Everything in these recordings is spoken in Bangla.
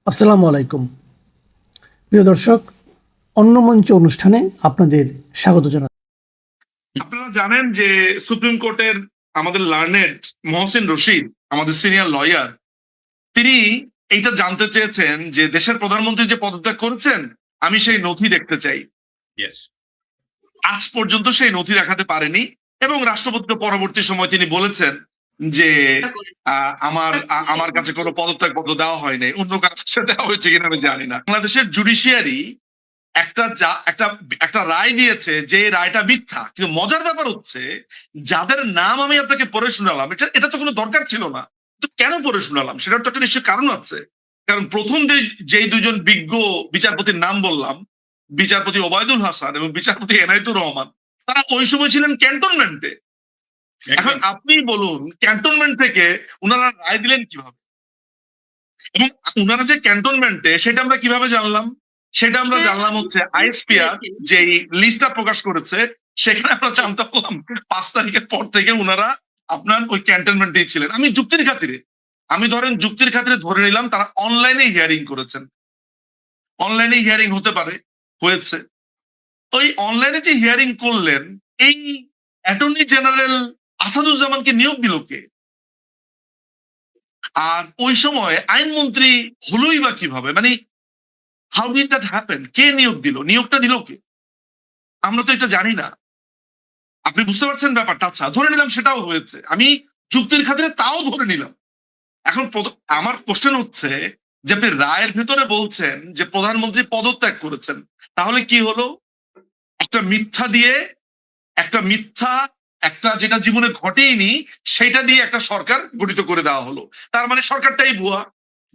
আসসালামু আলাইকুম প্রিয় দর্শক, অন্য মঞ্চ অনুষ্ঠানে আপনাদের স্বাগত জানাই। আপনারা জানেন যে সুপ্রিম কোর্টের আমাদের লার্নেড মহসিন রশিদ, আমাদের সিনিয়র লয়ার, তিনি এইটা জানতে চেয়েছেন যে দেশের প্রধানমন্ত্রী যে পদত্যাগ করেছেন, আমি সেই নথি দেখতে চাই। Yes. আজ পর্যন্ত সেই নথি দেখাতে পারেনি এবং রাষ্ট্রপতিকে পরবর্তী সময় তিনি বলেছেন যে আমার কাছে কোনো পদত্যাগ পত্র দেওয়া হয়নি, অন্য কাছে দেওয়া হয়েছে কিনা আমি জানি না। বাংলাদেশের জুডিশিয়ারি একটা একটা রায় দিয়েছে যে রায়টা মিথ্যা, কিন্তু মজার ব্যাপার হচ্ছে যাদের নাম আমি আপনাকে পড়ে শোনালাম, এটা তো কোনো দরকার ছিল না, তো কেন পড়ে শোনালাম সেটার তো একটা নিশ্চয় কারণ আছে। কারণ প্রথম যেই দুজন বিজ্ঞ বিচারপতির নাম বললাম, বিচারপতি ওবায়দুল হাসান এবং বিচারপতি এনায়েতুর রহমান, তারা ওই সময় ছিলেন ক্যান্টনমেন্টে। এখন আপনি বলুন, ক্যান্টনমেন্ট থেকে উনারা রায় দিলেন কিভাবে, এবং উনারা যে ক্যান্টনমেন্টে সেটা আমরা কিভাবে জানলাম? সেটা আমরা জানলাম হচ্ছে আইএসপিআর যেই লিস্টটা প্রকাশ করেছে, সেখানে আমরা জানতে পারলাম 5 তারিখের পর থেকে উনারা আপনার ওই ক্যান্টনমেন্টেই ছিলেন। আমি যুক্তির খাতিরে ধরে নিলাম তারা অনলাইনে হিয়ারিং করেছেন। অনলাইনে হিয়ারিং হতে পারে, হয়েছে। ওই অনলাইনে যে হিয়ারিং করলেন, এই অ্যাটর্নি জেনারেল আসাদুজ্জামানকে নিয়োগ দিল কে? আর ওই সময় আইনমন্ত্রী হলোই বা কিভাবে? মানে হাউ ডিড দ্যাট হ্যাপেন? কে নিয়োগ দিল? নিয়োগটা দিল কে? আমরা তো এটা জানি না। আপনি বুঝতে পারছেন ব্যাপারটা? আচ্ছা, ধরে নিলাম সেটাও হয়েছে, আমি যুক্তির খাতিরে তাও ধরে নিলাম। এখন আমার কোশ্চেন হচ্ছে যে আপনি রায়ের ভেতরে বলছেন যে প্রধানমন্ত্রী পদত্যাগ করেছেন, তাহলে কি হলো? একটা মিথ্যা দিয়ে, একটা মিথ্যা, একটা যেটা জীবনে ঘটেইনি সেটা দিয়ে একটা সরকার গঠিত করে দেওয়া হলো। তার মানে সরকারটাই ভুয়া।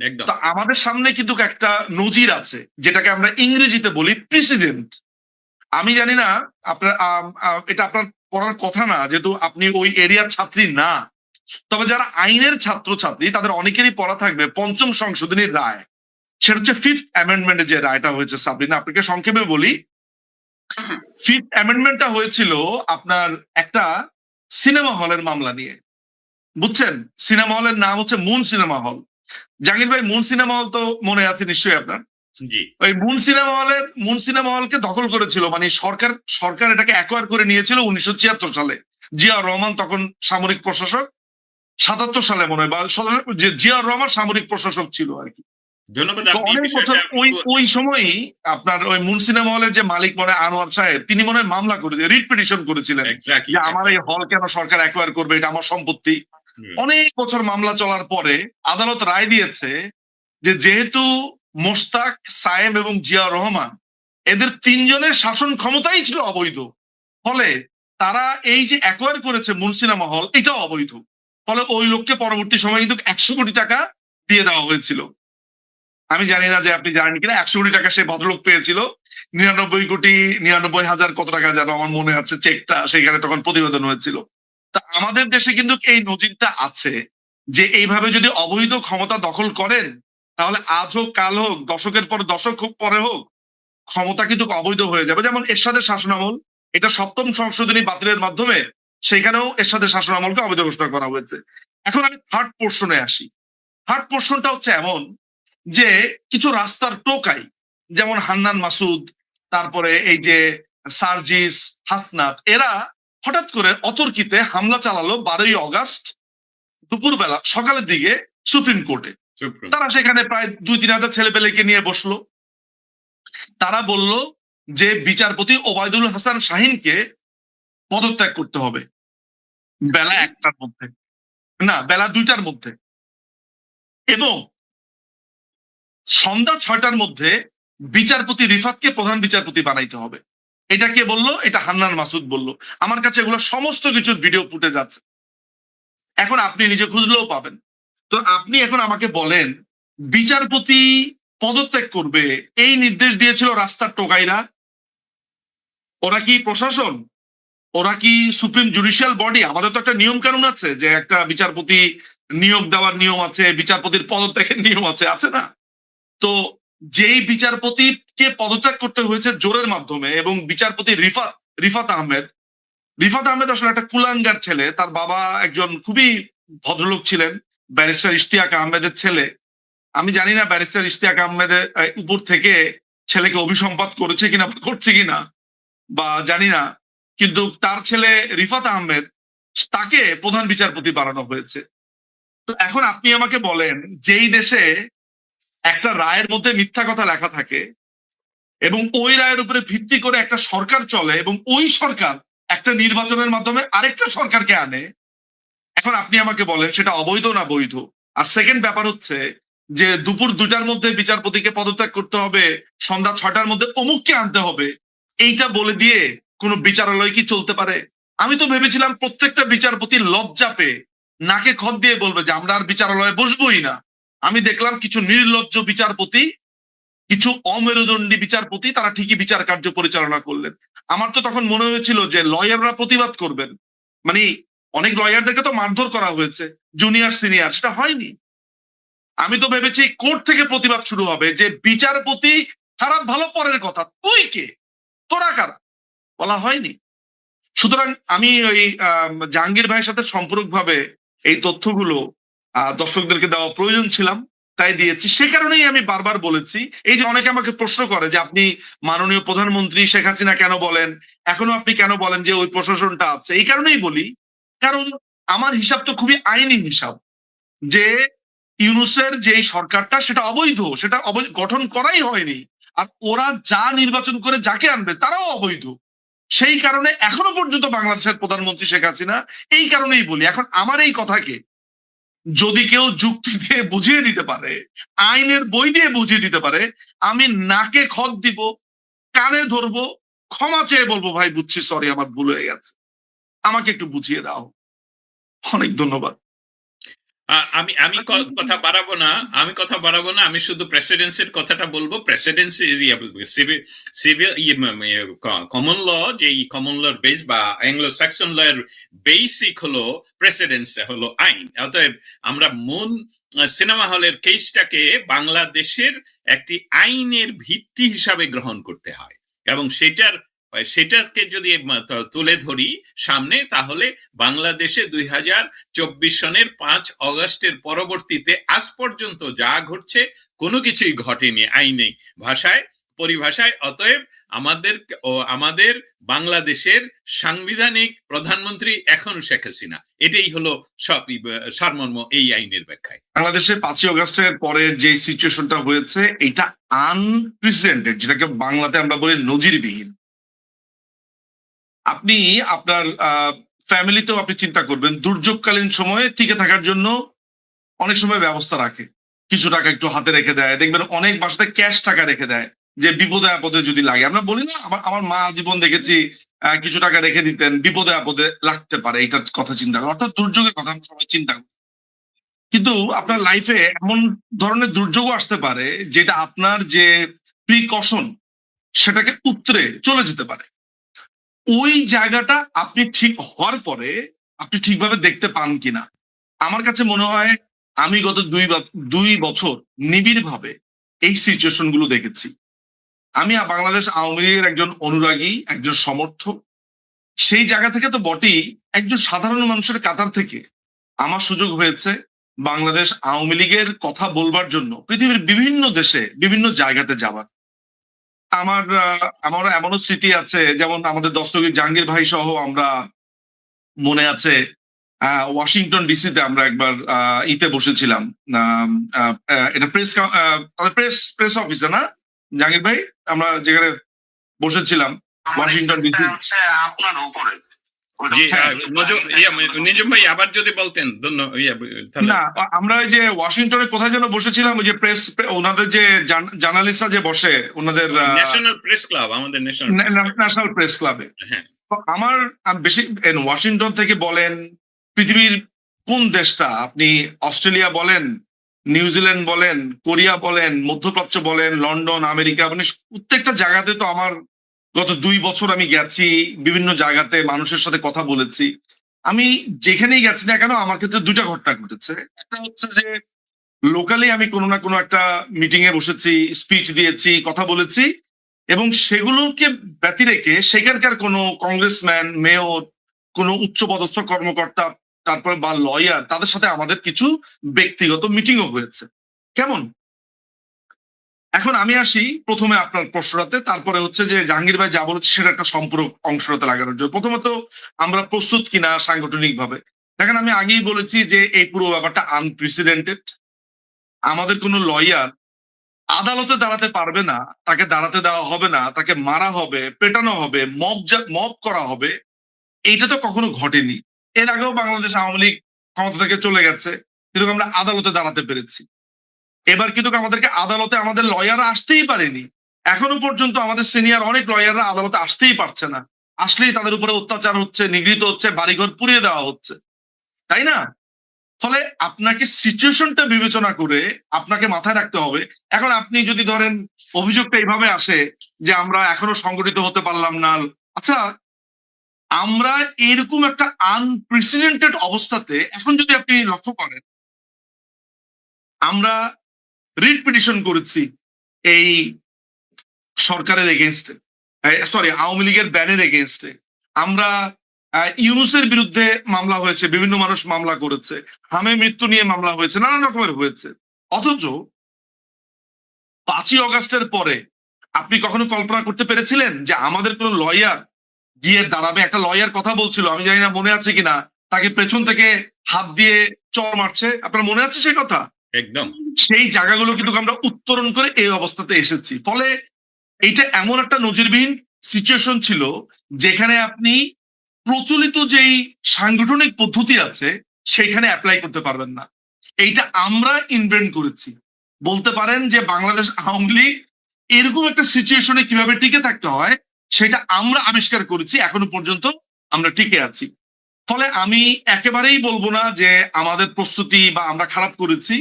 একদম। তো আমাদের সামনে কিন্তু একটা নজির আছে, যেটাকে আমরা ইংরেজিতে বলি প্রেসিডেন্ট। আমি জানি না আপনার এটা আপনার পড়ার কথা না, যেহেতু আপনি ওই এরিয়ার ছাত্রী না। তবে যারা আইনের ছাত্রছাত্রী তাদের অনেকেরই পড়া থাকবে পঞ্চম সংশোধনীর রায়। সেটা হচ্ছে ফিফথ অ্যামেন্ডমেন্টে যে রায়টা হয়েছে। সাবরিনা, আপনাকে সংক্ষেপে বলি। ফিফথ অ্যামেন্ডমেন্টটা হয়েছিল আপনার একটা সিনেমা হলের মামলা নিয়ে, বুঝছেন? সিনেমা হলের নাম হচ্ছে মুন সিনেমা হল। জাহাঙ্গীর ভাই, মুন সিনেমা হল তো মনে আছে নিশ্চয়ই আপনার? জি। ওই মুন সিনেমা হলকে দখল করেছিল, মানে সরকার এটাকে অ্যাকোয়ার করে নিয়েছিল 1976 সালে। জিয়াউর রহমান তখন সামরিক প্রশাসক। 77 সালে মনে হয়, বা জিয়াউর রহমান সামরিক প্রশাসক ছিল আর কি। ধন্যবাদ। তো আপনি এই অনেক বছর বিষয়টা ওই সময়ই আপনার ওই মুন সিনেমা হলের যে মালিক মনে হয় আনোয়ার সাহেব, তিনি মনে হয় মামলা করে রিট পিটিশন করেছিলেন এক্সাক্টলি যে আমার এই হল কেন সরকার অ্যাকোয়ার করবে, এটা আমার সম্পত্তি। অনেক বছর মামলা চলার পরে আদালত রায় দিয়েছে যে যেহেতু মোশতাক, সায়েম এবং জিয়াউর রহমান, এদের তিনজনের শাসন ক্ষমতাই ছিল অবৈধ, ফলে তারা এই যে অ্যাকোয়ার করেছে মুন সিনেমা হল, এটাও অবৈধ। ফলে ওই লোককে পরবর্তী সময় কিন্তু 100 কোটি টাকা দিয়ে দেওয়া হয়েছিল। আমি জানি না যে আপনি জানেন কিনা, 100 কোটি টাকা সে ভদ্রলোক পেয়েছিল। 99,99,000 কত টাকা যেন আমার মনে আছে, চেকটা সেখানে তখন প্রতিবেদন হয়েছিল। তা আমাদের দেশে কিন্তু এই নজিরটা আছে যে এইভাবে যদি অবৈধ ক্ষমতা দখল করেন, তাহলে আজ হোক কাল হোক, দশকের পর দশক হোক পরে হোক, ক্ষমতা কিন্তু অবৈধ হয়ে যাবে। যেমন এরশাদের শাসনামল, এটা সপ্তম সংশোধনী বাতিলের মাধ্যমে সেখানেও এরশাদের শাসনামলকে অবৈধ ঘোষণা করা হয়েছে। এখন আমি থার্ড পোর্শনে আসি। থার্ড পোর্শনটা হচ্ছে এমন যে কিছু রাস্তার টোকাই, যেমন হান্নান মাসুদ, তারপরে এই যে সার্জিস, হাসনাত, এরা হঠাৎ করে অতর্কিতে হামলা চালালো 12ই অগাস্ট দুপুরবেলা, সকালের দিকে সুপ্রিম কোর্টে। তারা সেখানে প্রায় 2-3 হাজার ছেলে পেলেকে নিয়ে বসলো। তারা বলল যে বিচারপতি ওবায়দুল হাসান শাহিনকে পদত্যাগ করতে হবে বেলা 1টার মধ্যে, না বেলা 2টার মধ্যে, এবং সন্ধ্যা 6টার মধ্যে বিচারপতি রিফাতকে প্রধান বিচারপতি বানাইতে হবে। এটা কে বললো? এটা হান্নান মাসুদ বললো। আমার কাছে এগুলো সমস্ত কিছুর ভিডিও ফুটেজ আছে, এখন আপনি নিজে খুঁজলেও পাবেন। তো আপনি এখন আমাকে বলেন, বিচারপতি পদত্যাগ করবে এই নির্দেশ দিয়েছিল রাস্তার টোকাইরা? ওরা কি প্রশাসন? ওরা কি সুপ্রিম জুডিশিয়াল বডি? আমাদের তো একটা নিয়ম কানুন আছে যে একটা বিচারপতি নিয়োগ দেওয়ার নিয়ম আছে, বিচারপতির পদত্যাগের নিয়ম আছে, আছে না? তো যেই বিচারপতিকে পদত্যাগ করতে হয়েছে জোরের মাধ্যমে, এবং বিচারপতি রিফাত আহমেদ আসলে একটা কুলাঙ্গার ছেলে। তার বাবা একজন খুবই ভদ্রলোক ছিলেন, ব্যারিস্টার ইশতিয়াক আহমেদের ছেলে। আমি জানি না ব্যারিস্টার ইশতিয়াক আহমেদের উপর থেকে ছেলেকে অভিসম্পাত করেছে কিনা বা করছে কিনা, বা জানি না, কিন্তু তার ছেলে রিফাত আহমেদ, তাকে প্রধান বিচারপতি বানানো হয়েছে। তো এখন আপনি আমাকে বলেন, যেই দেশে একটা রায়ের মধ্যে মিথ্যা কথা লেখা থাকে এবং ওই রায়ের উপরে ভিত্তি করে একটা সরকার চলে এবং ওই সরকার একটা নির্বাচনের মাধ্যমে আরেকটা সরকারকে আনে, এখন আপনি আমাকে বলেন সেটা অবৈধ না বৈধ? আর সেকেন্ড ব্যাপার হচ্ছে যে দুপুর 2টার মধ্যে বিচারপতিকে পদত্যাগ করতে হবে, সন্ধ্যা 6টার মধ্যে অমুককে আনতে হবে, এইটা বলে দিয়ে কোনো বিচারালয় কি চলতে পারে? আমি তো ভেবেছিলাম প্রত্যেকটা বিচারপতি লজ্জা পেয়ে নাকে খত দিয়ে বলবে যে আমরা আর বিচারালয়ে বসবোই না। আমি দেখলাম কিছু নির্লজ্জ বিচারপতি, কিছু অমেরুদণ্ডী বিচারপতি, তারা ঠিকই বিচার কার্য পরিচালনা করলেন। আমার তো তখন মনে হয়েছিল যে লয়াররা প্রতিবাদ করবেন, মানে অনেক লয়ারদেরকে তো মারধর করা হয়েছে, জুনিয়র সিনিয়র, সেটা হয়নি। আমি তো ভেবেছি কোর্ট থেকে প্রতিবাদ শুরু হবে যে বিচারপতি খারাপ ভালো পরের কথা, তুই কে, তোরা কারা, বলা হয়নি। সুতরাং আমি ওই জাহাঙ্গীর ভাইয়ের সাথে সম্পূরকভাবে এই তথ্যগুলো দর্শকদেরকে দেওয়া প্রয়োজন ছিলাম, তাই দিয়েছি। সে কারণেই আমি বারবার বলেছি, এই যে অনেকে আমাকে প্রশ্ন করে যে আপনি মাননীয় প্রধানমন্ত্রী শেখ হাসিনা কেন বলেন, এখনো আপনি কেন বলেন যে ওই প্রশাসনটা আছে, এই কারণেই বলি, কারণ আমার হিসাব তো খুবই আইনি হিসাব, যে ইউনুসের যে সরকারটা সেটা অবৈধ, সেটা গঠন করাই হয়নি। আর ওরা যা নির্বাচন করে যাকে আনবে তারাও অবৈধ। সেই কারণে এখনো পর্যন্ত বাংলাদেশের প্রধানমন্ত্রী শেখ হাসিনা। এই কারণেই বলি, এখন আমার এই কথাকে যদি কেউ যুক্তি দিয়ে বুঝিয়ে দিতে পারে, আইনের বই দিয়ে বুঝিয়ে দিতে পারে, আমি নাকে খত দিব, কানে ধরবো, ক্ষমা চেয়ে বলবো ভাই বুঝছি, সরি আমার ভুল হয়ে গেছে, আমাকে একটু বুঝিয়ে দাও। অনেক ধন্যবাদ। আমি আমি কথা বাড়াবো না, আমি শুধু প্রেসিডেন্সির কথাটা বলবো। প্রেসিডেন্সি সিভিল কমন ল, যে কমন লর বেস বা অ্যাংলো স্যাক্সন ল এর বেসিক হলো প্রেসিডেন্সি, হলো আইন। অতএব আমরা মূল সিনেমা হলের কেসটাকে বাংলাদেশের একটি আইনের ভিত্তি হিসাবে গ্রহণ করতে হয়, এবং সেটাকে যদি তুলে ধরি সামনে, তাহলে বাংলাদেশে 2024 সনের 5 অগস্টের পরবর্তীতে আজ পর্যন্ত যা ঘটছে কোনো কিছুই ঘটেনি আইনে পরিভাষায়। অতএব আমাদের বাংলাদেশের সাংবিধানিক প্রধানমন্ত্রী এখন শেখ হাসিনা। এটাই হলো সারমর্ম এই আইনের ব্যাখ্যায়। বাংলাদেশে 5ই অগস্টের পরের যে সিচুয়েশনটা হয়েছে, এটা আনপ্রেসিডেন্টেড, যেটাকে বাংলাতে আমরা বলি নজিরবিহীন। আপনি আপনার ফ্যামিলিতেও আপনি চিন্তা করবেন, দুর্যোগকালীন সময়ে টিকে থাকার জন্য অনেক সময় ব্যবস্থা রাখে, কিছু টাকা একটু হাতে রেখে দেয়, দেখবেন অনেক বাসাতে ক্যাশ টাকা রেখে দেয় যে বিপদে আপদে যদি লাগে। আমরা বলি না, আমার মা জীবন দেখেছি কিছু টাকা রেখে দিতেন, বিপদে আপদে লাগতে পারে, এটার কথা চিন্তা করে, অর্থাৎ দুর্যোগের কথা আমরা সবাই চিন্তা করি। কিন্তু আপনার লাইফে এমন ধরনের দুর্যোগও আসতে পারে যেটা আপনার যে প্রিকশন সেটাকে উতরে চলে যেতে পারে। ওই জায়গাটা আপনি ঠিক হওয়ার পরে আপনি ঠিকভাবে দেখতে পান কিনা। আমার কাছে মনে হয় আমি গত 2 বছর নিবিড় ভাবে এই সিচুয়েশন গুলো দেখেছি। আমি বাংলাদেশ আওয়ামী লীগের একজন অনুরাগী, একজন সমর্থক। সেই জায়গা থেকে তো বটেই, একজন সাধারণ মানুষের কাতার থেকে আমার সুযোগ হয়েছে বাংলাদেশ আওয়ামী লীগের কথা বলবার জন্য পৃথিবীর বিভিন্ন দেশে বিভিন্ন জায়গাতে যাওয়ার। আমার এমনও স্মৃতি আছে, যেমন আমাদের দস্তগীর জাহাঙ্গীর ভাই সহ আমরা, মনে আছে ওয়াশিংটন ডিসিতে আমরা একবার ইতে বসেছিলাম, এটা প্রেস অফিসে না জাহাঙ্গীর ভাই, আমরা যেখানে বসেছিলাম ওয়াশিংটন ডিসি। আপনার উপরে নিজম ভাই আবার যদি বলতেন। না, আমরা ওই যে ওয়াশিংটনে কোথায় যেন বসেছিলাম, ওই যে প্রেস, ওনাদের যে জার্নালিস্টরা যে বসে, ওনাদের ন্যাশনাল প্রেস ক্লাব, আমাদের ন্যাশনাল প্রেস ক্লাবে। হ্যাঁ, আমার বেশি ওয়াশিংটন থেকে বলেন, পৃথিবীর কোন দেশটা আপনি, অস্ট্রেলিয়া বলেন, নিউজিল্যান্ড বলেন, কোরিয়া বলেন, মধ্যপ্রাচ্য বলেন, লন্ডন, আমেরিকা, মানে প্রত্যেকটা জায়গাতে তো আমার গত 2 বছর আমি গেছি, বিভিন্ন জায়গাতে মানুষের সাথে কথা বলেছি। আমি যেখানেই গেছি না কেন, আমার ক্ষেত্রে 2টা ঘটনা ঘটেছে। একটা হচ্ছে যে লোকালি আমি কোনো না কোনো একটা মিটিং এ বসেছি, স্পিচ দিয়েছি, কথা বলেছি, এবং সেগুলোকে ব্যতি রেখে সেখানকার কোনো কংগ্রেসম্যান, মেয়র, কোনো উচ্চপদস্থ কর্মকর্তা, তারপর বা লয়ার, তাদের সাথে আমাদের কিছু ব্যক্তিগত মিটিংও হয়েছে। কেমন এখন আমি আসি প্রথমে আপনার প্রশ্নটাতে, তারপরে হচ্ছে যে জাহাঙ্গীর ভাই যা বলেছে সেটা একটা সম্পূরক অংশটাতে লাগানোর জন্য। প্রথমত আমরা প্রস্তুত কিনা সাংগঠনিক ভাবে, দেখেন আমি আগেই বলেছি যে এই পুরো ব্যাপারটা আনপ্রেসিডেন্টেড। আমাদের কোনো লয়ার আদালতে দাঁড়াতে পারবে না, তাকে দাঁড়াতে দেওয়া হবে না, তাকে মারা হবে, পেটানো হবে, মব করা হবে, এইটা তো কখনো ঘটেনি। এর আগেও বাংলাদেশ আওয়ামী লীগ ক্ষমতা থেকে চলে গেছে, কিন্তু আমরা আদালতে দাঁড়াতে পেরেছি। এবার কিন্তু আমাদেরকে আদালতে আমাদের লয়াররা আসতেই পারেনি। এখনো পর্যন্ত আমাদের সিনিয়র অনেক লয়াররা আদালতে আসতেই পারছে না। আসলেই তাদের উপরে অত্যাচার হচ্ছে, নিগৃহীত হচ্ছে, বাড়িঘর পুড়িয়ে দেওয়া হচ্ছে, তাই না? ফলে আপনাকে সিচুয়েশনটা বিবেচনা করে আপনাকে মাথায় রাখতে হবে। এখন আপনি যদি ধরেন অভিযোগটা এইভাবে আসে যে আমরা এখনো সংগঠিত হতে পারলাম না, আচ্ছা আমরা এরকম একটা আনপ্রেসিডেন্টেড অবস্থাতে এখন যদি আপনি লক্ষ্য করেন, আমরা রিট পিটিশন করেছি এই সরকারের এগেনস্টে, সরি আওয়ামী লীগের ব্যানের এগেনস্টে। আমরা ইউনুসের বিরুদ্ধে মামলা হয়েছে, বিভিন্ন মানুষ মামলা করেছে, হামে মৃত্যু নিয়ে মামলা হয়েছে, নানান রকমের হয়েছে। অথচ 5ই অগাস্টের পরে আপনি কখনো কল্পনা করতে পেরেছিলেন যে আমাদের কোনো লয়ার গিয়ে দাঁড়াবে? একটা লয়ার কথা বলছিল, আমি জানি না মনে আছে কিনা, তাকে পেছন থেকে হাত দিয়ে চর মারছে, আপনার মনে আছে সেই কথা? একদম। সেই জায়গাগুলো কিন্তু আমরা উত্তরণ করে এই অবস্থাতে এসেছি। ফলে এইটা এমন একটা নজিরবিহীন সিচুয়েশন ছিল যেখানে আপনি প্রচলিত যেই সাংগঠনিক পদ্ধতি আছে সেখানে অ্যাপ্লাই করতে পারবেন না। এইটা আমরা ইনভেন্ট করেছি। বলতে পারেন যে বাংলাদেশ আওয়ামী লীগ এরকম একটা সিচুয়েশনে কিভাবে টিকে থাকতে হয় সেটা আমরা আবিষ্কার করেছি, এখনো পর্যন্ত আমরা টিকে আছি। ফলে আমি একেবারেই বলবো না যে আমাদের প্রস্তুতি বা আমরা খারাপ করেছি,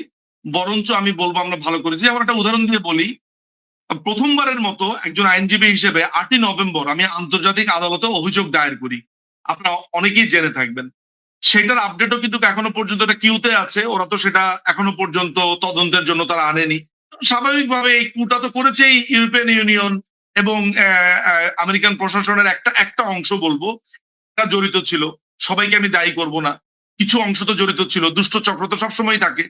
বরঞ্চ আমি বলবো আমরা ভালো করেছি। আমার একটা উদাহরণ দিয়ে বলি, প্রথমবারের মতো একজন আইনজীবী হিসেবে 8ই নভেম্বর আমি আন্তর্জাতিক আদালতে অভিযোগ দায়ের করি, আপনারা অনেকেই জেনে থাকবেন। সেটার আপডেটও কিন্তু এখনো পর্যন্ত এটা কিউতে আছে, ওরা তো সেটা এখনো পর্যন্ত তদন্তের জন্য তারা আনেনি। স্বাভাবিকভাবে এই কুটা তো করেছেই ইউরোপিয়ান ইউনিয়ন এবং আমেরিকান প্রশাসনের একটা একটা অংশ বলবো, তারা জড়িত ছিল। সবাইকে আমি দায়ী করব না, কিছু অংশ তো জড়িত ছিল। দুষ্ট চক্র তো সবসময় থাকে,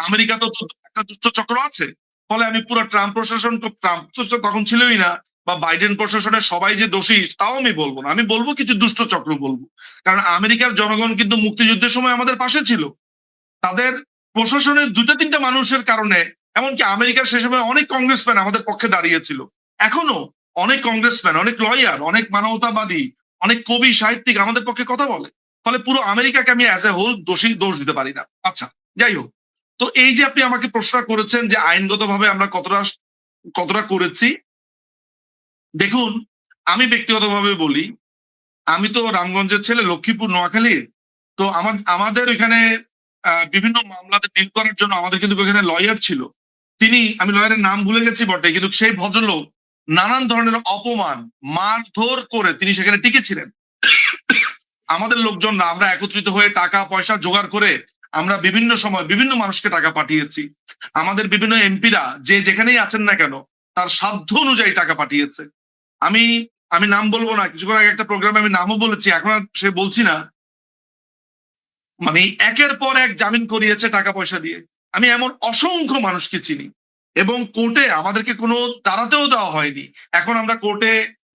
আমেরিকা তো একটা দুষ্ট চক্র আছে। ফলে আমি পুরো ট্রাম্প প্রশাসন, ট্রাম্প তো তখন ছিলই না, বা বাইডেন প্রশাসনের সবাই যে দোষী তাও আমি বলবো না, আমি বলবো কিছু দুষ্ট চক্র বলবো। কারণ আমেরিকার জনগণ কিন্তু মুক্তিযুদ্ধের সময় আমাদের পাশে ছিল, তাদের প্রশাসনের 2-3টা মানুষের কারণে, এমনকি আমেরিকার সে সময় অনেক কংগ্রেসম্যান আমাদের পক্ষে দাঁড়িয়েছিল। এখনো অনেক কংগ্রেসম্যান, অনেক লয়ার, অনেক মানবতাবাদী, অনেক কবি সাহিত্যিক আমাদের পক্ষে কথা বলে। ফলে পুরো আমেরিকাকে আমি অ্যাজ এ হোল দোষ দিতে পারি না। আচ্ছা, যাই হোক, তো এই যে আপনি আমাকে প্রশ্ন করেছেন যে আইনগতভাবে আমরা কতটা কতটা করেছি, দেখুন আমি ব্যক্তিগতভাবে বলি, আমি তো রামগঞ্জের ছেলে, লক্ষ্মীপুর নোয়াখালীর। তো আমাদের এখানে বিভিন্ন মামলাতে ডিল করার জন্য আমাদের কিন্তু এখানে লয়ার ছিল। তিনি, আমি লয়ারের নাম ভুলে গেছি বটে, কিন্তু সেই ভদ্রলোক নানান ধরনের অপমান, মারধর করে তিনি সেখানে টিকেছিলেন। আমাদের লোকজনরা আমরা একত্রিত হয়ে টাকা পয়সা জোগাড় করে আমরা বিভিন্ন সময় বিভিন্ন মানুষকে টাকা পাঠিয়েছি। আমাদের বিভিন্ন এমপিরা যে যেখানেই আছেন না কেন তার সাধ্য অনুযায়ী টাকা পাঠিয়েছে। আমি আমি নাম বলবো না, কিছুক্ষণ আগে একটা প্রোগ্রামে আমি নামও বলেছি, এখন আর সে বলছি না। মানে একের পর এক জামিন করিয়েছে টাকা পয়সা দিয়ে। আমি এমন অসংখ্য মানুষকে চিনি, এবং কোর্টে আমাদেরকে কোনো দাঁড়াতেও দেওয়া হয়নি। এখন আমরা কোর্টে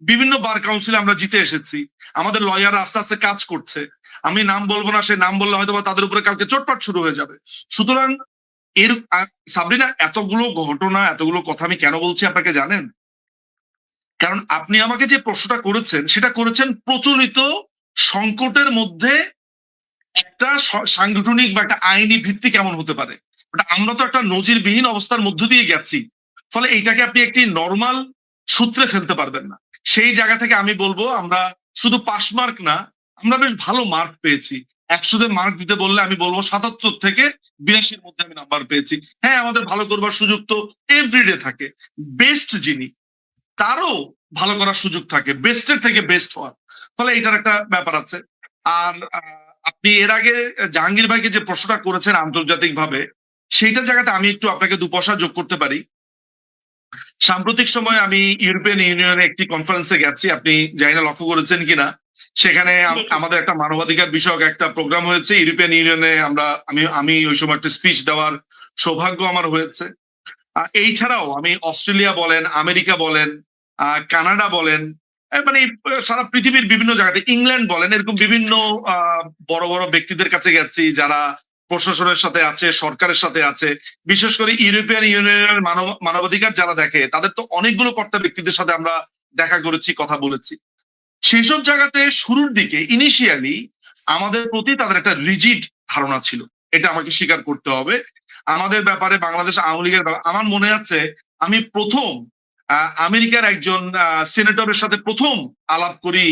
বিভিন্ন বার কাউন্সিলে আমরা জিতে এসেছি, আমাদের লয়ার আস্তে আস্তে কাজ করছে। আমি নাম বলবো না, সে নাম বললে হয়তো বা তাদের উপরে কালকে চোটপাট শুরু হয়ে যাবে। সুতরাং এর সাবরিনা, এতগুলো ঘটনা, এতগুলো কথা আমি কেন বলছি আপনাকে জানেন? কারণ আপনি আমাকে যে প্রশ্নটা করেছেন সেটা করেছেন প্রচলিত সংকটের মধ্যে একটা সাংগঠনিক বা একটা আইনি ভিত্তি কেমন হতে পারে। আমরা তো একটা নজিরবিহীন অবস্থার মধ্য দিয়ে গেছি, ফলে এইটাকে আপনি একটি নর্মাল সূত্রে ফেলতে পারবেন না। সেই জায়গা থেকে আমি বলবো আমরা শুধু পাস মার্ক না, আমরা বেশ ভালো মার্ক পেয়েছি। 100-তে মার্ক দিতে বললে আমি বলবো 77 থেকে 82-র মধ্যে আমি নাম্বার পেয়েছি। হ্যাঁ, আমাদের ভালো করবার সুযোগ তো এভরিডে থাকে, বেস্ট যিনি তারও ভালো করার সুযোগ থাকে, বেস্টের থেকে বেস্ট হওয়ার। ফলে এটার একটা ব্যাপার আছে। আর আপনি এর আগে জাহাঙ্গীর ভাইকে যে প্রশ্নটা করেছেন আন্তর্জাতিক ভাবে, সেইটা জায়গাতে আমি একটু আপনাকে 2 পয়সা যোগ করতে পারি। সাম্প্রতিক সময় আমি ইউরোপিয়ান ইউনিয়নে একটি কনফারেন্সে গেছি, আপনি জানি না লক্ষ্য করেছেন কিনা। সেখানে আমাদের একটা মানবাধিকার বিষয়ক একটা প্রোগ্রাম হয়েছে ইউরোপিয়ান ইউনিয়নে। আমি ওই সময় একটা স্পিচ দেওয়ার সৌভাগ্য আমার হয়েছে। এই ছাড়াও আমি অস্ট্রেলিয়া বলেন, আমেরিকা বলেন, কানাডা বলেন, মানে সারা পৃথিবীর বিভিন্ন জায়গাতে, ইংল্যান্ড বলেন, এরকম বিভিন্ন বড় বড় ব্যক্তিদের কাছে গেছি যারা প্রশাসনের সাথে আছে, সরকারের সাথে আছে। বিশেষ করে ইউরোপিয়ান ইউনিয়নের মানবাধিকার যারা দেখে তাদের তো অনেকগুলো কর্তা ব্যক্তিদের সাথে আমরা দেখা করেছি, কথা বলেছি। সেসব জায়গাতে শুরুর দিকে ইনিশিয়ালি আমাদের প্রতি তাদের একটা রিজিড ধারণা ছিল, এটা আমাকে স্বীকার করতে হবে। আমাদের ব্যাপারে, বাংলাদেশ আওয়ামী লীগের ব্যাপারে আমার মনে আছে আমি প্রথম আমেরিকার একজন সিনেটরের সাথে প্রথম আলাপ করি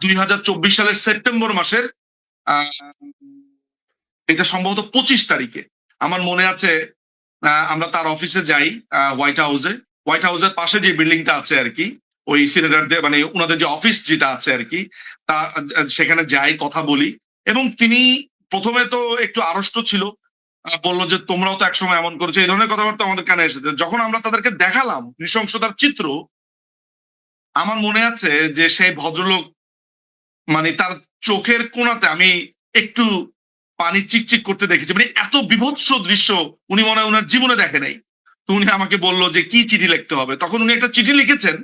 2024 সালের সেপ্টেম্বর মাসের, এটা সম্ভবত 25 তারিখে। আমার মনে আছে আমরা তার অফিসে যাই, হোয়াইট হাউসের পাশে যে বিল্ডিংটা আছে আর কি, ওই সিনেটরদের মানে ওনাদের যে অফিস যেটা আছে আর কি, তা সেখানে যাই, কথা বলি। এবং তিনি প্রথমে তো একটু আড়ষ্ট ছিল, বললো যে তোমরাও তো একসময় এমন করেছো, এই ধরনের কথাবার্তা আমাদের কানে এসেছে। যখন আমরা তাদেরকে দেখালাম নৃশংসতার চিত্র, আমার মনে আছে যে সেই ভদ্রলোক মানে তার চোখের কোণাতে আমি একটু পানি চিকচিক করতে দেখেছি, মানে এত বিভৎস দৃশ্য উনি মনে হয় ওনার জীবনে দেখে নাই। তো উনি আমাকে বললো যে কি চিঠি লিখতে হবে। তখন উনি একটা চিঠি লিখেছেন,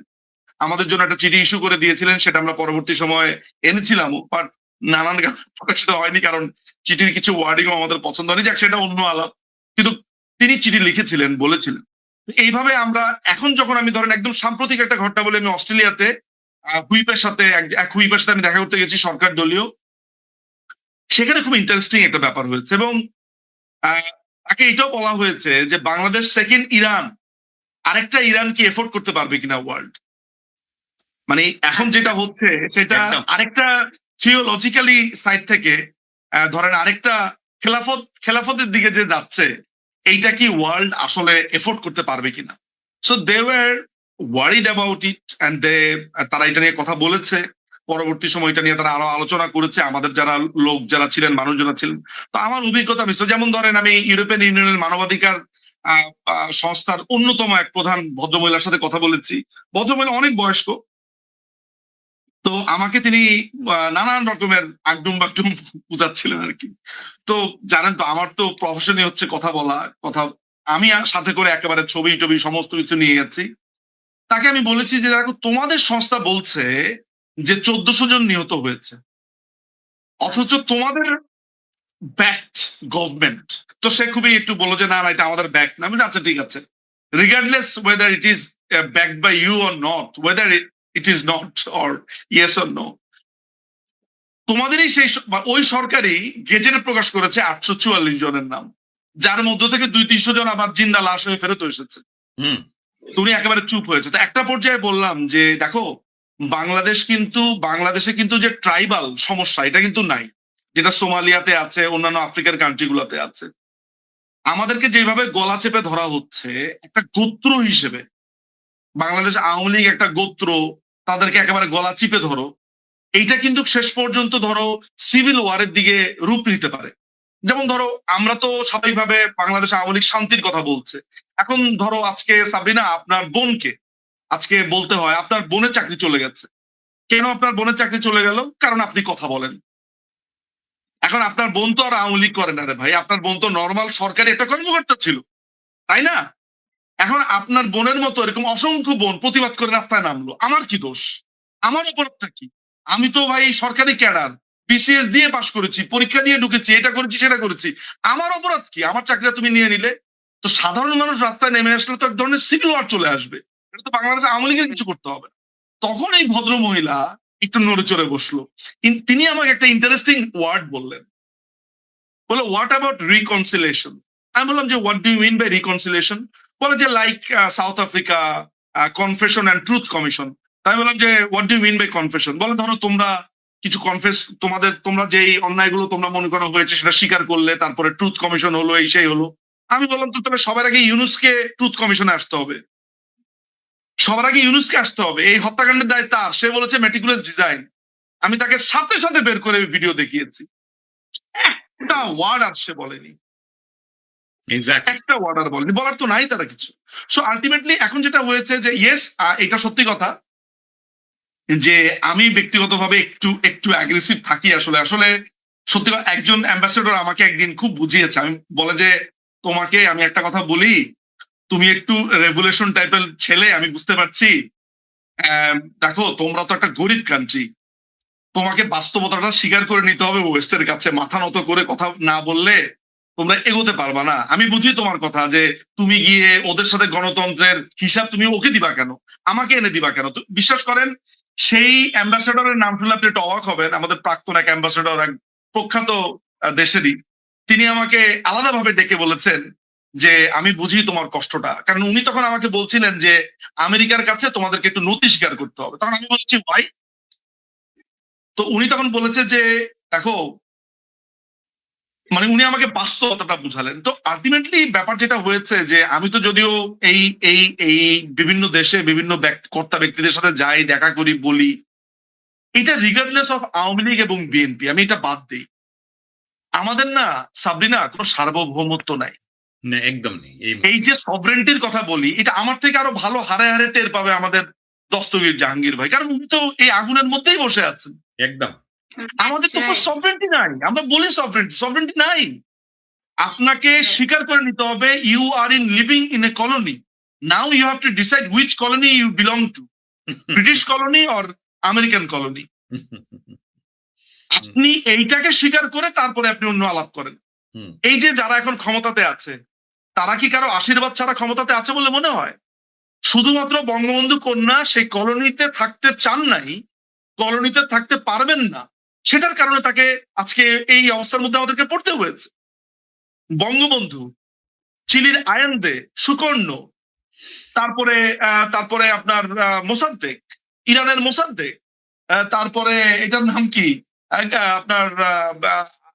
আমাদের জন্য একটা চিঠি ইস্যু করে দিয়েছিলেন, সেটা আমরা পরবর্তী সময়ে এনেছিলামও, বাট নানান কারণে প্রকাশিত হয়নি, কারণ চিঠির কিছু ওয়ার্ডিং আমাদের পছন্দ হয়নি, যাক সেটা অন্য আলাপ। কিন্তু তিনি চিঠি লিখেছিলেন, বলেছিলেন। এইভাবে আমরা এখন যখন আমি ধরেন একদম সাম্প্রতিক একটা ঘটনা বলে, আমি অস্ট্রেলিয়াতে হুইপের সাথে এক হুইপের সাথে আমি দেখা করতে গেছি, সরকার দলীয়। সেখানে খুব ইন্টারেস্টিং একটা ব্যাপার হয়েছে, এবং তাকে এটাও বলা হয়েছে যে বাংলাদেশ সেকেন্ড ইরান, আরেকটা ইরান কি এফোর্ড করতে পারবে কিনা ওয়ার্ল্ড। মানে এখন যেটা হচ্ছে সেটা আরেকটা থিওলজিক্যালি সাইড থেকে ধরেন আরেকটা খেলাফতের দিকে যে যাচ্ছে, এইটা কি ওয়ার্ল্ড আসলে এফোর্ড করতে পারবে কিনা। So they were worried about it and তারা এটা নিয়ে কথা বলেছে। পরবর্তী সময়টা নিয়ে তারা আরো আলোচনা করেছে, আমাদের যারা লোক যারা ছিলেন, মানুষজনা ছিলেন। তো আমার অভিজ্ঞতা মিশ্র, যেমন ধরেন আমি ইউরোপিয়ান ইউনিয়নের মানবাধিকার সংস্থার অন্যতম এক প্রধান ভদ্রমহিলার সাথে কথা বলেছি। ভদ্রমহিলা অনেক বয়স্ক, তো আমাকে তিনি নানান রকমের আগডুম বাগডুম বুঝাচ্ছিলেন আর কি। তো জানেন তো আমার তো প্রফেশনই হচ্ছে কথা বলা, কথা। আমি সাথে করে একেবারে ছবি টবি সমস্ত কিছু নিয়ে গেছি। তাকে আমি বলেছি যে দেখো, তোমাদের সংস্থা বলছে যে 1400 জন নিহত হয়েছে, অথচ তোমাদের ব্যাকড গভর্নমেন্ট। তো সে খুবই একটু বললো যে না না, এটা আমাদের ব্যাক না। আমি আচ্ছা ঠিক আছে, regardless whether it is backed by you or not, whether it is not or yes or no, তোমাদেরই সেই ওই সরকারই গেজেটে প্রকাশ করেছে 844 জনের নাম, যার মধ্য থেকে 200-300 জন আবার জিন্দা লাশ হয়ে ফেরত এসেছে। তুমি একেবারে চুপ হয়েছে। তো একটা পর্যায়ে বললাম যে দেখো, বাংলাদেশে কিন্তু যে ট্রাইবাল সমস্যা, এটা কিন্তু নাই, যেটা সোমালিয়াতে আছে, অন্যান্য আফ্রিকার কান্ট্রি গুলাতে আছে। আমাদেরকে যেভাবে গলা চেপে ধরা হচ্ছে একটা গোত্র হিসেবে, বাংলাদেশ আওয়ামী লীগ একটা গোত্র, তাদেরকে একেবারে গলা চিপে ধরো, এইটা কিন্তু শেষ পর্যন্ত ধরো সিভিল ওয়ারের দিকে রূপ নিতে পারে। যেমন ধরো আমরা তো স্বাভাবিকভাবে বাংলাদেশ আওয়ামী লীগ শান্তির কথা বলছে, এখন ধরো আজকে সাবরিনা আপনার বোনকে আজকে বলতে হয় আপনার বোনের চাকরি চলে গেছে। কেন আপনার বোনের চাকরি চলে গেল? কারণ আপনি কথা বলেন। এখন আপনার বোন তো আর আওয়ামী লীগ করে না রে ভাই, আপনার বোন তো নর্মাল সরকারি একটা কর্মকর্তা ছিল, তাই না? এখন আপনার বোনের মতো এরকম অসংখ্য বোন প্রতিবাদ করে রাস্তায় নামলো, আমার কি দোষ? আমার অপরাধটা কি? আমি তো ভাই সরকারি ক্যাডার, বিসিএস দিয়ে পাশ করেছি, পরীক্ষা দিয়ে ঢুকেছি, এটা করেছি সেটা করেছি, আমার অপরাধ কি? আমার চাকরিটা তুমি নিয়ে নিলে। তো সাধারণ মানুষ রাস্তায় নেমে আসলে তো এক ধরনের সিভিল ওয়ার চলে আসবে, এটা তো বাংলাদেশে আওয়ামী লীগের কিছু করতে হবে না। তখন এই ভদ্র মহিলা একটু নড়ে চড়ে বসলো, তিনি আমাকে একটা ইন্টারেস্টিং ওয়ার্ড বললেন, বলে হোয়াট অ্যাবাউট রিকনসিলেশন। আমি বললাম যে what do you mean by reconciliation? বলে যে like South Africa confession and truth commission. আমি বললাম যে what do you mean by confession? বলে ধরো তোমরা কিছু তোমরা যে অন্যায়গুলো তোমরা মনে করা হয়েছে সেটা স্বীকার করলে, তারপরে ট্রুথ কমিশন হলো, এই সেই হলো। আমি বললাম তো তাহলে সবার আগে ইউনুসকে ট্রুথ কমিশনে আসতে হবে, সবার আগে ইউনুসকে আসতে হবে, এই হত্যাকাণ্ডের দায় তার। সে বলেছে মেটিকুলাস ডিজাইন। আমি তাকে সাথে সাথে বের করে ভিডিও দেখিয়েছি, একটা ওয়ার্ড আর সে বলেনি, একটা ওয়ার্ড আর বলেনি, বলার তো নাই তারা কিছু। সো আলটিমেটলি এখন যেটা হয়েছে যে ইয়েস, এটা সত্যি কথা যে আমি ব্যক্তিগতভাবে একটু একটু অ্যাগ্রেসিভ থাকি। আসলে সত্যি কথা, একজন অ্যাম্বাসেডর আমাকে একদিন খুব বুঝিয়েছে। আমি বলে যে তোমাকে আমি একটা কথা বলি, তুমি একটু রেগুলেশন টাইপের ছেলে, আমি বুঝতে পারছি। দেখো, তোমরা তো একটা গরিব কান্ট্রি, তোমাকে বাস্তবতাটা স্বীকার করে নিতে হবে। ওয়েস্টের কাছে মাথা নত করে কথা না বললে তোমরা এগোতে পারবা না। আমি বুঝি তোমার কথা, যে তুমি গিয়ে ওদের সাথে গণতন্ত্রের হিসাব তুমি ওকে দিবা কেন, আমাকে এনে দিবা কেন? তো বিশ্বাস করেন, সেই অ্যাম্বাসেডরের নাম শুনলে আপনি একটু অবাক হবেন। আমাদের প্রাক্তন এক অ্যাম্বাসেডর, এক প্রখ্যাত দেশেরই, তিনি আমাকে আলাদাভাবে ডেকে বলেছেন যে আমি বুঝি তোমার কষ্টটা। কারণ উনি তখন আমাকে বলছিলেন যে আমেরিকার কাছে তোমাদেরকে একটু নথি স্বীকার করতে হবে। তখন আমি বলছি ভাই, তো উনি তখন বলেছে যে দেখো, মানে উনি আমাকে বাস্তবতাটা বুঝালেন। তো আলটিমেটলি ব্যাপার যেটা হয়েছে, যে আমি তো যদিও এই এই এই বিভিন্ন দেশে বিভিন্ন কর্তা ব্যক্তিদের সাথে যাই, দেখা করি, বলি, এটা রিগার্ডলেস অফ আওয়ামী লীগ এবং বিএনপি, আমি এটা বাদ দিই। আমাদের না সাবরিনা কোনো সার্বভৌমত্ব নাই। না, একদম নেই। এই যে সভরেন্টির কথা বলি, এটা আমার থেকে আরো ভালো হারে হারে টের পাবে আমাদের দস্তগীর জাহাঙ্গীর ভাই, কারণ উনি তো এই আগুনের মধ্যেই বসে আছেন। একদম আমাদের তো কোনো সভরেন্টি নাই। আমরা বলি সভরেন্টি, সভরেন্টি নাই। আপনাকে স্বীকার করে নিতে হবে you are in living in a colony. Now you have to decide which colony you belong to, British colony or American colony. আপনি এইটাকে স্বীকার করে তারপরে আপনি অন্য আলাপ করেন। এই যে যারা এখন ক্ষমতাতে আছে, তারা কি কারো আশীর্বাদ ছাড়া ক্ষমতাতে আছে বলে মনে হয়? শুধুমাত্র বঙ্গবন্ধু কন্যা সেই কলোনিতে থাকতে চান নাই, কলোনিতে থাকতে পারবেন না, সেটার কারণে তাকে আজকে এই অবস্থার মধ্যে আমাদেরকে পড়তে হয়েছে। বঙ্গবন্ধু, চিলির আয়ান্দে, সুকর্ণ, তারপরে তারপরে আপনার মোসাদ্দেক, ইরানের মোসাদ্দেক, তারপরে এটার নাম কি, আপনার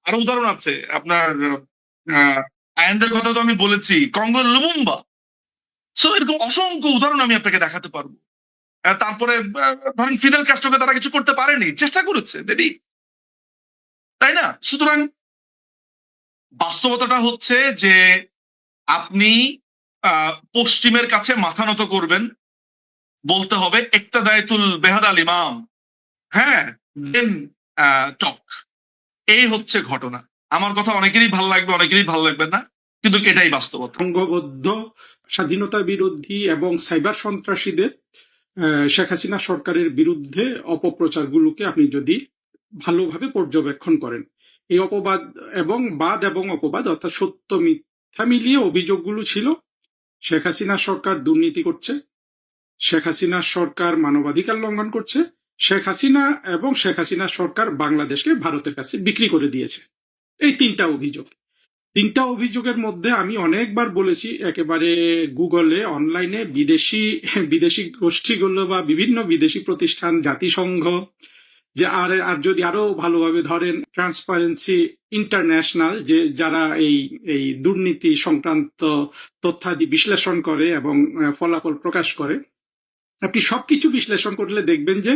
আরো উদাহরণ আছে। আপনার আয়ানদের কথা তো আমি বলেছি, কঙ্গোর লুমুম্বা। সো এরকম অসংখ্য উদাহরণ আমি আপনাকে দেখাতে পারবো। তারপরে ধরেন ফিদেল ক্যাস্ট্রোকে তারা কিছু করতে পারেনি, চেষ্টা করেছে দেবী, তাই না? সুতরাং বাস্তবতাটা হচ্ছে যে আপনি পশ্চিমের কাছে মাথা নত করবেন, বলতে হবে ইক্তাদায়তুল বেহাদ আল ইমাম, হ্যাঁ, দেন টক। এই হচ্ছে ঘটনা। আমার কথা অনেকেরই ভালো লাগবে, অনেকেরই ভালো লাগবে না, কিন্তু এটাই বাস্তবতা। সংঘবদ্ধ স্বাধীনতা বিরোধী এবং সাইবার সন্ত্রাসীদের শেখ হাসিনা সরকারের বিরুদ্ধে অপপ্রচারগুলোকে আপনি যদি ভালোভাবে পর্যবেক্ষণ করেন, এই অপবাদ এবং অপবাদ অর্থাৎ সত্য মিথ্যা মিলিয়ে অভিযোগগুলো ছিল শেখ হাসিনা সরকার দুর্নীতি করছে, শেখ হাসিনা সরকার মানবাধিকার লঙ্ঘন করছে, শেখ হাসিনা এবং শেখ হাসিনা সরকার বাংলাদেশকে ভারতের কাছে বিক্রি করে দিয়েছে। এই তিনটা অভিযোগের মধ্যে আমি অনেকবার বলেছি, একেবারে গুগলে, অনলাইনে, বিদেশি গোষ্ঠীগুলো বা বিভিন্ন বিদেশি প্রতিষ্ঠান, জাতিসংঘ, যে আর যদি আরো ভালোভাবে ধরেন ট্রান্সপারেন্সি ইন্টারন্যাশনাল, যে যারা এই দুর্নীতি সংক্রান্ত তথ্যাদি বিশ্লেষণ করে এবং ফলাফল প্রকাশ করে, আপনি সবকিছু বিশ্লেষণ করলে দেখবেন যে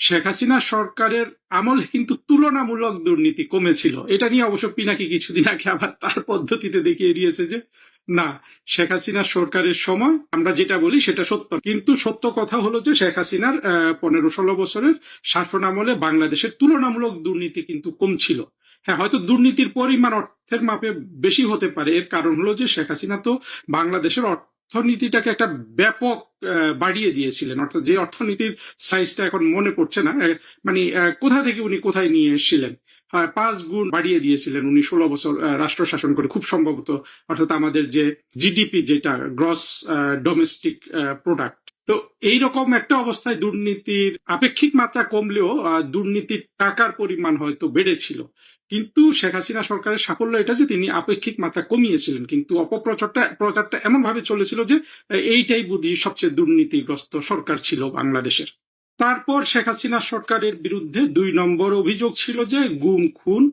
শেখ হাসিনা সরকারের আমলে কিন্তু তুলনামূলক দুর্নীতি কমেছিল। এটা নিয়ে অবশ্য পিনাকি কিছুদিন আগে আবার তার পদ্ধতিতে দেখিয়ে দিয়েছে যে না, শেখ হাসিনা সরকারের সময় আমরা যেটা বলি সেটা সত্য। কিন্তু সত্য কথা হলো যে শেখ হাসিনার 15-16 বছরের শাসন আমলে বাংলাদেশের তুলনামূলক দুর্নীতি কিন্তু কম ছিল। হ্যাঁ, হয়তো দুর্নীতির পরিমাণ অর্থের মাপে বেশি হতে পারে। এর কারণ হলো যে শেখ হাসিনা তো বাংলাদেশের অর্থনীতিটাকে একটা ব্যাপক বাড়িয়ে দিয়েছিলেন। অর্থাৎ যে অর্থনীতির সাইজটা এখন মনে পড়ছে না, মানে কোথা থেকে উনি কোথায় নিয়ে এসেছিলেন, 5 গুণ বাড়িয়ে দিয়েছিলেন উনি 16 বছর রাষ্ট্র শাসন করে, খুব সম্ভবত। অর্থাৎ আমাদের যে জিডিপি, যেটা গ্রস ডোমেস্টিক প্রোডাক্ট, তো এইরকম একটা অবস্থায় দুর্নীতির আপেক্ষিক মাত্রা কমলেও দুর্নীতির টাকার পরিমাণ হয়তো বেড়েছিল। কিন্তু শেখ হাসিনা সরকারের সাফল্য এটা যে তিনি আপেক্ষিক মাত্রা কমিয়েছিলেন, কিন্তু অপপ্রচারটা এমন ভাবে চলেছিল যে এইটাই বুঝি সবচেয়ে দুর্নীতিগ্রস্ত সরকার ছিল বাংলাদেশের। তারপর শেখ হাসিনা সরকারের বিরুদ্ধে 2 নম্বর অভিযোগ ছিল যে গুম খুন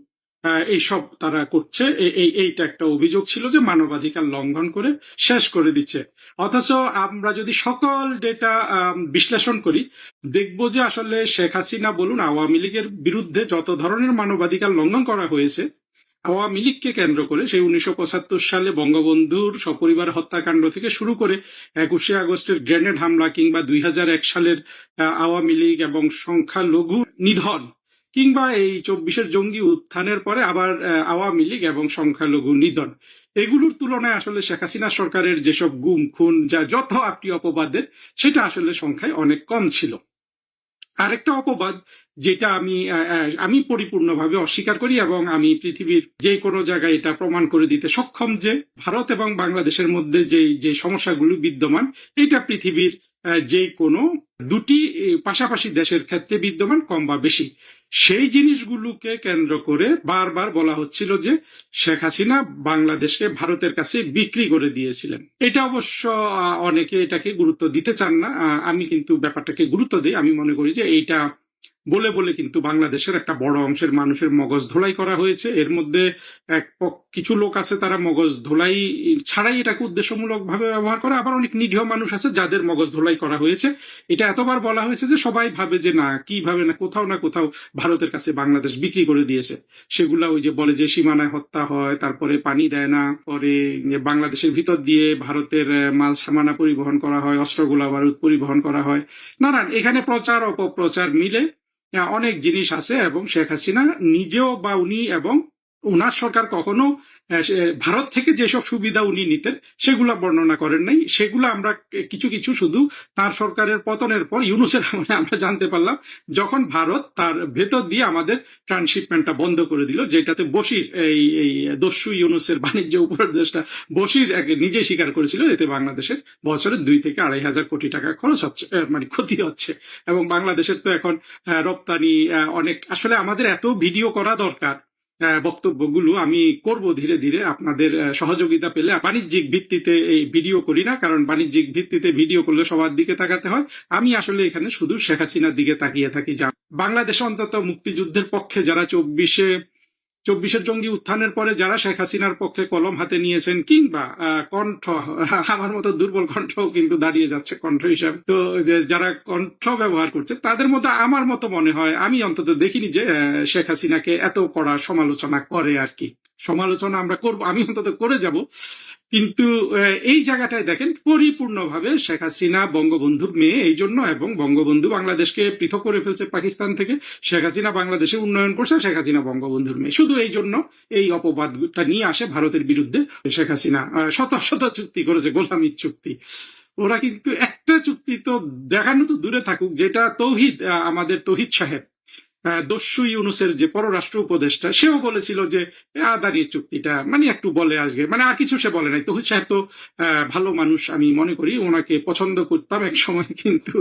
এইসব তারা করছে। এইটা একটা অভিযোগ ছিল যে মানবাধিকার লঙ্ঘন করে শেষ করে দিচ্ছে। অথচ আমরা যদি সকল ডেটা বিশ্লেষণ করি, দেখব যে আসলে শেখ হাসিনা বলুন, আওয়ামী লীগের বিরুদ্ধে যত ধরনের মানবাধিকার লঙ্ঘন করা হয়েছে আওয়ামী লীগকে কেন্দ্র করে, সেই 1975 সালে বঙ্গবন্ধুর সপরিবার হত্যাকাণ্ড থেকে শুরু করে 21শে আগস্টের গ্রেনেড হামলা, কিংবা 2001 সালের আওয়ামী লীগ এবং সংখ্যালঘু নিধন, কিংবা এই 24-এর জঙ্গি উত্থানের পরে আবার আওয়ামী লীগ এবং সংখ্যালঘু নিধন, এগুলোর তুলনায় আসলে শেখ হাসিনা সরকারের যেসব গুম খুন যা যত আপনি অপবাদের, সেটা আসলে সংখ্যায় অনেক কম ছিল। আরেকটা অপবাদ যেটা আমি পরিপূর্ণভাবে অস্বীকার করি এবং আমি পৃথিবীর যে কোনো জায়গায় এটা প্রমাণ করে দিতে সক্ষম যে ভারত এবং বাংলাদেশের মধ্যে যে সমস্যাগুলো বিদ্যমান, এটা পৃথিবীর যে কোনো দুটি পাশাপাশি দেশের ক্ষেত্রে বিদ্যমান, কম বা বেশি। সেই জিনিসগুলোকে কেন্দ্র করে বারবার বলা হচ্ছিল যে শেখ হাসিনা বাংলাদেশকে ভারতের কাছে বিক্রি করে দিয়েছিলেন। এটা অবশ্য অনেকে এটাকে গুরুত্ব দিতে চান না, আমি কিন্তু ব্যাপারটাকে গুরুত্ব দিই। আমি মনে করি যে এইটা বলে বলে কিন্তু বাংলাদেশের একটা বড় অংশের মানুষের মগজ ধোলাই করা হয়েছে। এর মধ্যে কিছু লোক আছে তারা মগজ ধোলাই ছাড়াই এটাকে উদ্দেশ্যমূলক ভাবে ব্যবহার করে, আবার অনেক নিরীহ মানুষ আছে যাদের মগজ ধোলাই করা হয়েছে। এটা এতবার বলা হয়েছে যে সবাই ভাবে যে না, কিভাবে না কোথাও ভারতের কাছে বাংলাদেশ বিক্রি করে দিয়েছে। সেগুলা ওই যে বলে যে সীমানায় হত্যা হয়, তারপরে পানি দেয় না, পরে বাংলাদেশের ভিতর দিয়ে ভারতের মাল সামানা পরিবহন করা হয়, অস্ত্রগুলা বারুদ পরিবহন করা হয়, নানান এখানে প্রচার অপপ্রচার মিলে অনেক জিনিস আছে। এবং শেখ হাসিনা নিজেও বা উনি এবং উনার সরকার কখনো ভারত থেকে যেসব সুবিধা উনি নিতেন সেগুলা বর্ণনা করেন নাই। সেগুলো আমরা কিছু কিছু শুধু তার সরকারের পতনের পর ইউনূসের আমলে আমরা জানতে পারলাম, যখন ভারত তার ভেতর দিয়ে আমাদের ট্রান্সশিপমেন্টটা বন্ধ করে দিল, যেটাতে বশির এই দস্যু ইউনূসের বাণিজ্য উপদেষ্টা বশির নিজে স্বীকার করেছিল এতে বাংলাদেশের বছরে 2 থেকে 2.5 কোটি টাকা খরচ হচ্ছে, মানে ক্ষতি হচ্ছে। এবং বাংলাদেশের তো এখন রপ্তানি অনেক, আসলে আমাদের এত ভিডিও করা দরকার বক্তব্যগুলো আমি করব ধীরে ধীরে আপনাদের সহযোগিতা পেলে। বাণিজ্যিক ভিত্তিতে এই ভিডিও করি না, কারণ বাণিজ্যিক ভিত্তিতে ভিডিও করলে সবার দিকে তাকাতে হয়। আমি আসলে এখানে শুধু শেখ হাসিনার দিকে তাকিয়ে থাকি। যা বাংলাদেশে অন্তত মুক্তিযুদ্ধের পক্ষে যারা 24-এর জঙ্গি উত্থানের পরে যারা শেখ হাসিনার পক্ষে কলম হাতে নিয়েছেন, কিংবা কণ্ঠ, আমার মতো দুর্বল কণ্ঠ কিন্তু দাঁড়িয়ে যাচ্ছে কণ্ঠ হিসাবে, তো যারা কণ্ঠ ব্যবহার করছে তাদের মধ্যে আমার মতো মনে হয়, আমি অন্তত দেখিনি যে শেখ হাসিনাকে এত কড়া সমালোচনা করে আর কি। সমালোচনা আমরা করব, আমি অন্তত করে যাব, কিন্তু এই জায়গাটায় দেখেন পরিপূর্ণভাবে শেখ হাসিনা বঙ্গবন্ধুর মেয়ে এই জন্য, এবং বঙ্গবন্ধু বাংলাদেশকে পৃথক করে ফেলছে পাকিস্তান থেকে, শেখ হাসিনা বাংলাদেশে উন্নয়ন করছে, শেখ হাসিনা বঙ্গবন্ধুর মেয়ে, শুধু এই জন্য এই অপবাদটা নিয়ে আসে ভারতের বিরুদ্ধে। শেখ হাসিনা শত শত চুক্তি করেছে, গোলামির চুক্তি। ওরা কিন্তু একটা চুক্তি তো দেখানো তো দূরে থাকুক, যেটা তৌহিদ, আমাদের তৌহিদ সাহেব দস্যু ইউনূসের যে পররাষ্ট্র উপদেষ্টা, সেও বলেছিল যে আদানির চুক্তিটা মানে একটু বলে আসবে, মানে আর কিছু সে বলে নাই। তৌহিদ সাহেব তো ভালো মানুষ, আমি মনে করি ওনাকে পছন্দ করতাম এক সময়, কিন্তু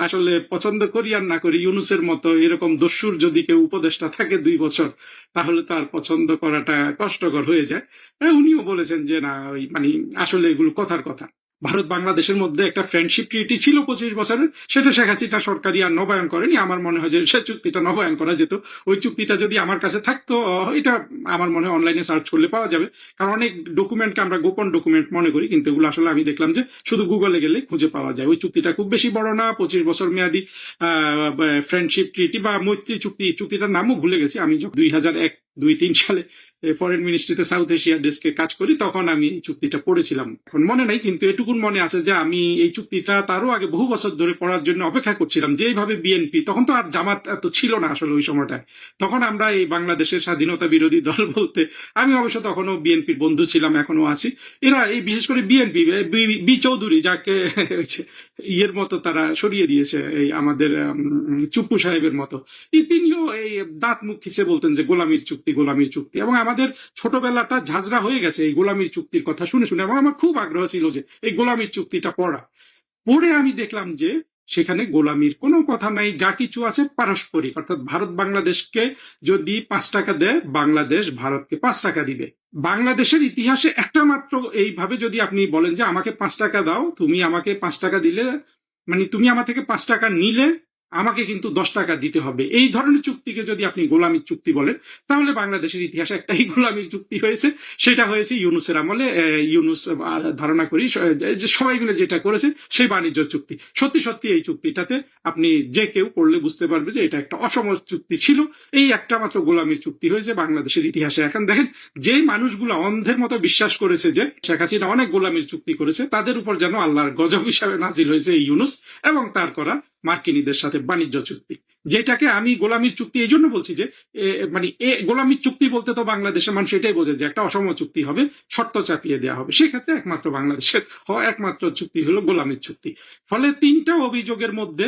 আসলে পছন্দ করি আর না করি, ইউনূসের মতো এরকম দস্যুর যদি কেউ উপদেষ্টা থাকে 2 বছর, তাহলে তার পছন্দ করাটা কষ্টকর হয়ে যায়। উনিও বলেছেন যে না, ওই মানে আসলে এগুলো কথার কথা। ভারত বাংলাদেশের মধ্যে একটা ফ্রেন্ডশিপ ট্রিটি ছিল 25 বছরের, সেটা শেখ হাসিনা সরকারই আর নবায়ন করেনি। আমার মনে হয় যে সে চুক্তিটা নবায়ন করা যেত। ওই চুক্তিটা যদি আমার কাছে থাকতো, এটা আমার মনে হয় অনলাইনে সার্চ করলে পাওয়া যাবে, কারণ অনেক ডকুমেন্টকে আমরা গোপন ডকুমেন্ট মনে করি, কিন্তু এগুলো আসলে আমি দেখলাম যে শুধু গুগলে গেলে খুঁজে পাওয়া যায়। ওই চুক্তিটা খুব বেশি বড় না, 25 বছর মেয়াদী ফ্রেন্ডশিপ ট্রিটি বা মৈত্রী চুক্তি, চুক্তিটার নামও ভুলে গেছি। আমি 2001-2-3 সালে ফরেন মিনিস্ট্রিতে সাউথ এশিয়া ডেস্কে কাজ করি, তখন আমি এই চুক্তিটা পড়েছিলাম। এখন মনে নাই, কিন্তু এটুকুন মনে আছে যে আমি এই চুক্তিটা তারও আগে বহু বছর ধরে পড়ার জন্য অপেক্ষা করছিলাম। যেভাবে বিএনপি, তখন তো আর জামাত এত ছিল না আসলে ওই সময়টায়, তখন আমরা এই বাংলাদেশের স্বাধীনতা বিরোধী দল বলতে, আমি অবশ্য তখনও বিএনপির বন্ধু ছিলাম, এখনো আছি। এরা এই বিশেষ করে বিএনপি, বি চৌধুরী, যাকে ইয়ের মতো তারা সরিয়ে দিয়েছে, এই আমাদের চুপ্পু সাহেবের মতো, তিনিও এই দাঁত মুখ খিচে বলতেন যে গোলামির চুক্তি, গোলামির চুক্তি। এবং আমাদের ছোটবেলাটা ঝাঁঝরা হয়ে গেছে এই গোলামির চুক্তির কথা শুনে শুনে, এবং আমার খুব আগ্রহ ছিল যে এই গোলামির চুক্তিটা পড়ে আমি দেখলাম যে সেখানে গোলামির কোনো কথা নাই, যা কিছু আছে পারস্পরিক। অর্থাৎ ভারত বাংলাদেশকে যদি 5 টাকা দেয়, বাংলাদেশ ভারতকে 5 টাকা দিবে। বাংলাদেশের ইতিহাসে একটা মাত্র এইভাবে যদি আপনি বলেন যে আমাকে 5 টাকা দাও, তুমি আমাকে 5 টাকা দিলে, মানে তুমি আমার থেকে 5 টাকা নিলে আমাকে কিন্তু 10 টাকা দিতে হবে, এই ধরনের চুক্তিকে যদি আপনি গোলামির চুক্তি বলেন, তাহলে বাংলাদেশের ইতিহাসে একটাই গোলামির চুক্তি হয়েছে, সেটা হয়েছে ইউনূসের আমলে। ইউনূস ধারণা করি যে সবাই মিলে যেটা করেছে সেই বাণিজ্য চুক্তি। সত্যি সত্যি এই চুক্তিটাতে আপনি যে কেউ পড়লে বুঝতে পারবে যে এটা একটা অসম চুক্তি ছিল। এই একটা মাত্র গোলামির চুক্তি হয়েছে বাংলাদেশের ইতিহাসে। এখন দেখেন, যে মানুষগুলো অন্ধের মতো বিশ্বাস করেছে যে শেখ হাসিনা অনেক গোলামির চুক্তি করেছে, তাদের উপর যেন আল্লাহর গজব হিসাবে নাজিল হয়েছে এই ইউনূস এবং তার করা মার্কিনীদের সাথে বাণিজ্য চুক্তি। যেটাকে আমি গোলামীর চুক্তি এই জন্য বলছি যে মানে গোলামীর চুক্তি বলতে তো বাংলাদেশের মানুষ এটাই বোঝে যে একটা অসম চুক্তি হবে, শর্ত চাপিয়ে দেওয়া হবে। সেক্ষেত্রে একমাত্র বাংলাদেশের হওয়া একমাত্র চুক্তি হলো গোলামীর চুক্তি। ফলে তিনটা অভিযোগের মধ্যে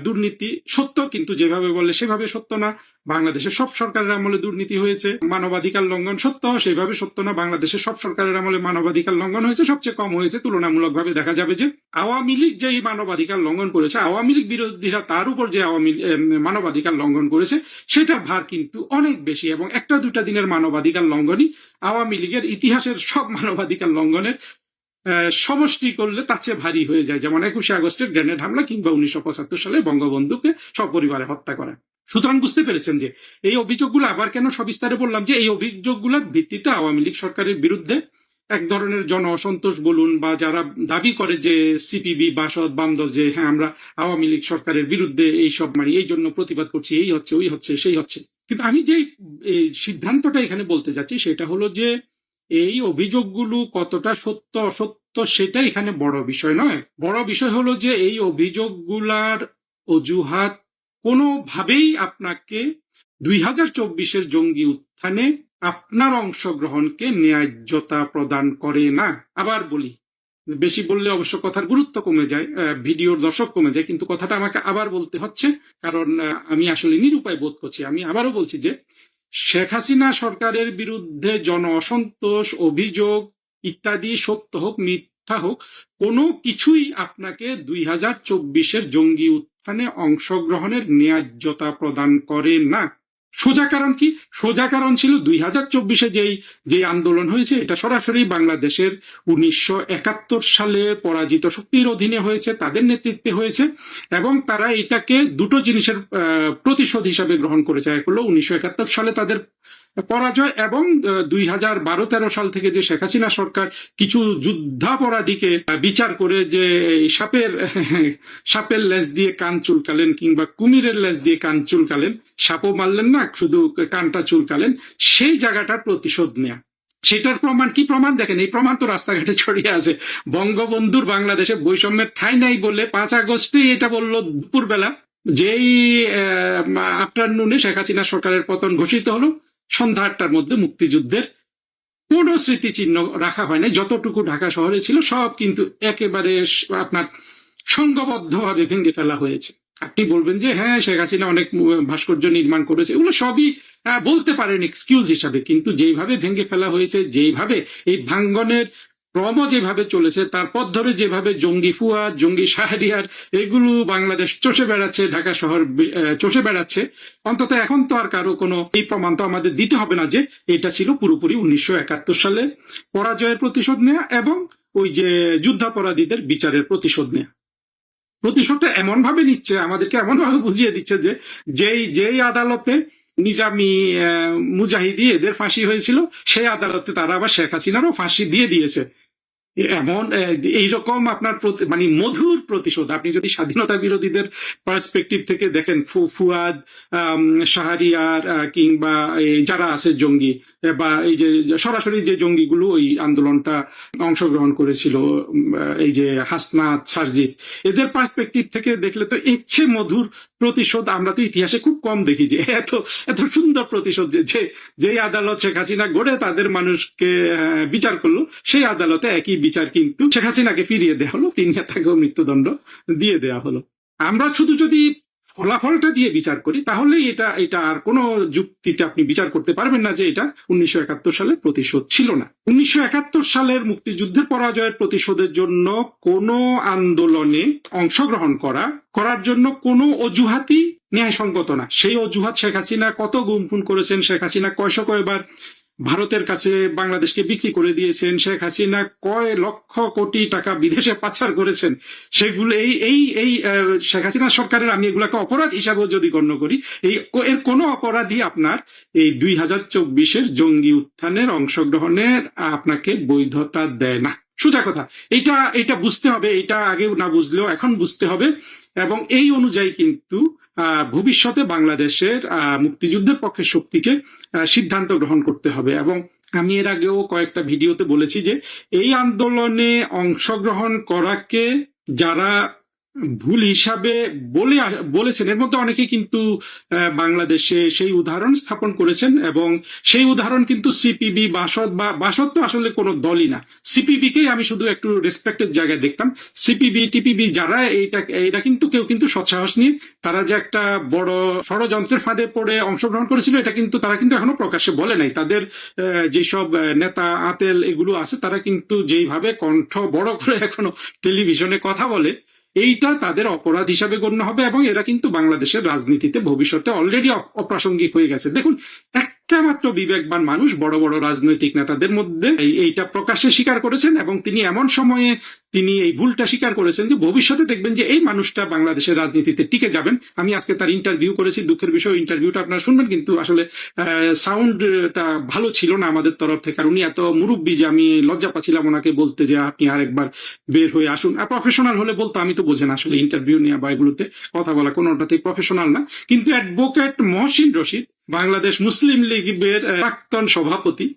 দুর্নীতি সত্য, কিন্তু যেভাবে বলে সেভাবে সত্য না। বাংলাদেশের সব সরকারের আমলে দুর্নীতি হয়েছে। মানবাধিকার লঙ্ঘন সত্য, সেভাবে সত্য না। বাংলাদেশের সব সরকারের আমলে মানবাধিকার লঙ্ঘন হয়েছে, সবচেয়ে কম হয়েছে। তুলনামূলকভাবে দেখা যাবে যে আওয়ামী লীগ যে মানবাধিকার লঙ্ঘন করেছে, আওয়ামী লীগ বিরোধীরা তার উপর যে মানবাধিকার লঙ্ঘন করেছে সেটার ভার কিন্তু অনেক বেশি, এবং একটা দুটা দিনের মানবাধিকার লঙ্ঘনই আওয়ামী লীগের ইতিহাসের সব মানবাধিকার লঙ্ঘনের সমষ্টি করলে তার চেয়ে ভারী হয়ে যায়। যেমন 21শে আগস্টের গ্রেনেড হামলা কিংবা 1975 সালে বঙ্গবন্ধুকে সপরিবারে হত্যা করা। সুতরাং বুঝতে পেরেছেন যে এই অভিযোগগুলো আবার কেন সবিস্তারে বললাম, যে এই অভিযোগগুলোর ভিত্তিতে আওয়ামী লীগ সরকারের বিরুদ্ধে এক ধরনের জন অসন্তোষ বলুন, বা যারা দাবি করে যে সিপিবি বাসদ বামদল যে হ্যাঁ আমরা আওয়ামী লীগ সরকারের বিরুদ্ধে এইসব মানে এই জন্য প্রতিবাদ করছি, এই হচ্ছে ওই হচ্ছে সেই হচ্ছে। কিন্তু আমি যে সিদ্ধান্তটা এখানে বলতে যাচ্ছি সেটা হলো যে এই অভিযোগগুলো কতটা সত্য অসত্য সেটা এখানে বড় বিষয় নয়। বড় বিষয় হলো যে এই অভিযোগগুলার অজুহাত কোনোভাবেই আপনাকে 2024-এর জঙ্গি উত্থানে আপনার অংশগ্রহণকে ন্যায্যতা প্রদান করে না। আবার বলি, বেশি বললে অবশ্য কথার গুরুত্ব কমে যায়, ভিডিওর দর্শক কমে যায়, কিন্তু কথাটা আমাকে আবার বলতে হচ্ছে কারণ আমি আসলে নিরুপায় বোধ করছি। আমি আবারও বলছি যে শেখ হাসিনা সরকারের বিরুদ্ধে জন অসন্তোষ, অভিযোগ ইত্যাদি সত্য হোক মিথ্যা হোক, কোনো কিছুই আপনাকে 2024-এর জঙ্গি উত্থানে অংশগ্রহণের ন্যায্যতা প্রদান করে না। সোজা কারণ কি? সোজা কারণ ছিল 2024-এ যেই আন্দোলন হয়েছে এটা সরাসরি বাংলাদেশের 1971 সালে পরাজিত শক্তির অধীনে হয়েছে, তাদের নেতৃত্বে হয়েছে, এবং তারা এটাকে দুটো জিনিসের প্রতিশোধ হিসাবে গ্রহণ করেছে। এক হলো 1971 সালে তাদের পরাজয়, এবং 2012-13 সাল থেকে যে শেখ হাসিনা সরকার কিছু যুদ্ধাপরাধীকে বিচার করে যে সাপের লেজ দিয়ে কান চুলকালেন কিংবা কুমিরের লেজ দিয়ে কান চুলকালেন, সাপও মারলেন না, শুধু কানটা চুলকালেন, সেই জায়গাটার প্রতিশোধ নেয়া। সেটার প্রমাণ কি? প্রমাণ দেখেন, এই প্রমাণ তো রাস্তাঘাটে ছড়িয়ে আছে। বঙ্গবন্ধুর বাংলাদেশে বৈষম্যের ঠাঁই নাই বলে 5 আগস্টে এটা বলল দুপুরবেলা, যেই আফটারনুনে শেখ হাসিনা সরকারের পতন ঘোষিত হলো, সন্ধ্যা 8টার মধ্যে মুক্তিযুদ্ধের কোনো স্মৃতিচিহ্ন রাখা হয় না। যতটুকু ঢাকা শহরে ছিল সব কিন্তু একেবারে আপনার সংঘবদ্ধভাবে ভেঙে ফেলা হয়েছে। আপনি বলবেন যে হ্যাঁ শেখ হাসিনা অনেক ভাস্কর্য নির্মাণ করেছে, এগুলো সবই বলতে পারেন এক্সকিউজ হিসাবে, কিন্তু যেইভাবে ভেঙে ফেলা হয়েছে, যেইভাবে এই ভাঙ্গনের ক্রম যেভাবে চলেছে, তারপর ধরে যেভাবে জঙ্গি ফুয়াদ, জঙ্গি শাহরিয়ার এগুলো বাংলাদেশ চষে বেড়াচ্ছে, ঢাকা শহর চষে বেড়াচ্ছে, অন্তত এখন তো আর কারো কোনো এই প্রমাণ তো আমাদের দিতে হবে না যে এটা ছিল পুরোপুরি 1971 সালে পরাজয়ের প্রতিশোধ নেয়া এবং ওই যে যুদ্ধাপরাধীদের বিচারের প্রতিশোধ নেয়া। প্রতিশোধটা এমন ভাবে নিচ্ছে, আমাদেরকে এমন ভাবে বুঝিয়ে দিচ্ছে যে যেই আদালতে নিজামি মুজাহিদি এদের ফাঁসি হয়েছিল, সেই আদালতে তারা আবার শেখ হাসিনারও ফাঁসি দিয়ে দিয়েছে। এমন এইরকম আপনার মানে মধুর প্রতিশোধ। আপনি যদি স্বাধীনতা বিরোধীদের পার্সপেক্টিভ থেকে দেখেন, ফুয়াদ, শাহরিয়ার কিংবা যারা আছে জঙ্গি, বা এই যে সরাসরি যে জঙ্গিগুলো ওই আন্দোলনটা অংশগ্রহণ করেছিল, এই যে হাসনাত, সার্জিস, এদের পার্সপেক্টিভ থেকে দেখলে তো ইচ্ছে মধুর প্রতিশোধ আমরা তো ইতিহাসে খুব কম দেখি যে এত সুন্দর প্রতিশোধ। যে আদালত শেখ হাসিনা গড়ে তাদের মানুষকে বিচার করলো, সেই আদালতে একই বিচার কিন্তু শেখ হাসিনাকে ফিরিয়ে দেওয়া হলো, 3 নেতাকেও মৃত্যুদণ্ড দিয়ে দেওয়া হলো। আমরা শুধু যদি ফলাফলটা দিয়ে বিচার করি তাহলে এটা আর কোনো যুক্তিতে আপনি বিচার করতে পারবেন না যে এটা 1971 সালের প্রতিশোধ ছিল না। 1971 সালের মুক্তিযুদ্ধের পরাজয়ের প্রতিশোধের জন্য কোনো আন্দোলনে অংশগ্রহণ করার জন্য কোনো অজুহাতই ন্যায়সঙ্গত না। সেই অজুহাত শেখ হাসিনা কত গুমখুন করেছেন, শেখ হাসিনা কয়বার ভারতের কাছে বাংলাদেশকে বিক্রি করে দিয়েছেন, শেখ হাসিনা কয় লক্ষ কোটি টাকা বিদেশে পাচার করেছেন, সেগুলো এই শেখ হাসিনা সরকারের, আমি এগুলাকে অপরাধ হিসাবেও যদি গণ্য করি, এর কোনো অপরাধই আপনার এই 2024-এর জঙ্গি উত্থানের অংশগ্রহণের আপনাকে বৈধতা দেয় না। সোজা কথা, এটা বুঝতে হবে। এটা আগে না বুঝলেও এখন বুঝতে হবে, এবং এই অনুযায়ী কিন্তু ভবিষ্যতে বাংলাদেশের মুক্তিযুদ্ধের পক্ষে শক্তিকে সিদ্ধান্ত গ্রহণ করতে হবে। এবং আমি এর আগেও কয়েকটা ভিডিওতে বলেছি যে এই আন্দোলনে অংশগ্রহণ করাকে যারা ভুল হিসাবে বলেছেন। এর মধ্যে অনেকে কিন্তু বাংলাদেশে সেই উদাহরণ স্থাপন করেছেন, এবং সেই উদাহরণ কিন্তু সিপিবি, বাসদ, বা বাসদ তো আসলে কোনো দলই না, সিপিবি কে আমি শুধু একটু রেসপেক্টের জায়গায় দেখতাম। সিপিবি টিপিবি যারা এটা কিন্তু কেউ কিন্তু সৎসাহস নিয়ে তারা যে একটা বড় ষড়যন্ত্রের ফাঁদে পড়ে অংশগ্রহণ করেছিল, এটা কিন্তু তারা কিন্তু এখনো প্রকাশ্যে বলে নাই। তাদের যেসব নেতা আতেল এগুলো আছে, তারা কিন্তু যেইভাবে কণ্ঠ বড় করে এখনো টেলিভিশনে কথা বলে, এইটা তাদের অপরাধ হিসাবে গণ্য হবে, এবং এরা কিন্তু বাংলাদেশের রাজনীতিতে ভবিষ্যতে অলরেডি অপ্রাসঙ্গিক হয়ে গেছে। দেখুন, একটা মাত্র বিবেকবান মানুষ বড় বড় রাজনৈতিক নেতাদের মধ্যে এইটা প্রকাশ্যে স্বীকার করেছেন, এবং তিনি এমন সময়ে তিনি এই ভুলটা স্বীকার করেছেন যে ভবিষ্যতে দেখবেন যে এই মানুষটা বাংলাদেশের রাজনীতিতে টিকে যাবেন। আমি আজকে তার ইন্টারভিউ করেছি, দুঃখের বিষয় ইন্টারভিউটা আপনারা শুনবেন, কিন্তু আসলে সাউন্ডটা ভালো ছিল না আমাদের তরফ থেকে, আর উনি এত মুরব্বী যে আমি লজ্জা পাচ্ছিলাম ওনাকে বলতে যে আপনি আরেকবার বের হয়ে আসুন। প্রফেশনাল হলে বলতো, আমি তো বোঝেন আসলে ইন্টারভিউ নেওয়া বা এগুলোতে কথা বলা কোনোটাতেই প্রফেশনাল না। কিন্তু অ্যাডভোকেট মহসিন রশিদ, বাংলাদেশ মুসলিম লীগের প্রাক্তন সভাপতি,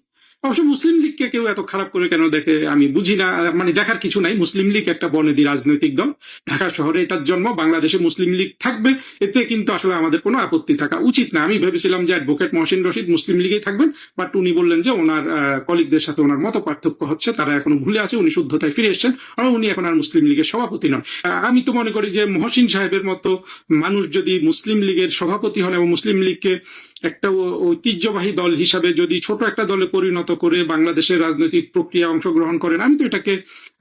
অবশ্য মুসলিম লীগকে কেউ এত খারাপ করে কেন দেখে আমি বুঝি না, মানে দেখার কিছু নাই। মুসলিম লীগ একটা বনেদি রাজনৈতিক দল, ঢাকা শহরে এটার জন্ম, বাংলাদেশে মুসলিম লীগ থাকবে, এতে কিন্তু আসলে আমাদের কোনো আপত্তি থাকা উচিত না। আমি ভেবেছিলাম যে অ্যাডভোকেট মহসিন রশিদ মুসলিম লীগেই থাকবেন, বাট উনি বললেন যে ওনার কলিগদের সাথে ওনার মত পার্থক্য হচ্ছে, তারা এখনো ভুলে আছে, উনি শুদ্ধতায় ফিরে এসেছেন, আর উনি এখন আর মুসলিম লীগের সভাপতি নন। আমি তো মনে করি যে মহসিন সাহেবের মতো মানুষ যদি মুসলিম লীগের সভাপতি হন এবং মুসলিম লীগকে একটা ঐতিহ্যবাহী দল হিসাবে যদি ছোট একটা দলে পরিণত করে বাংলাদেশের রাজনৈতিক প্রক্রিয়া অংশগ্রহণ করেন, আমি তো এটাকে,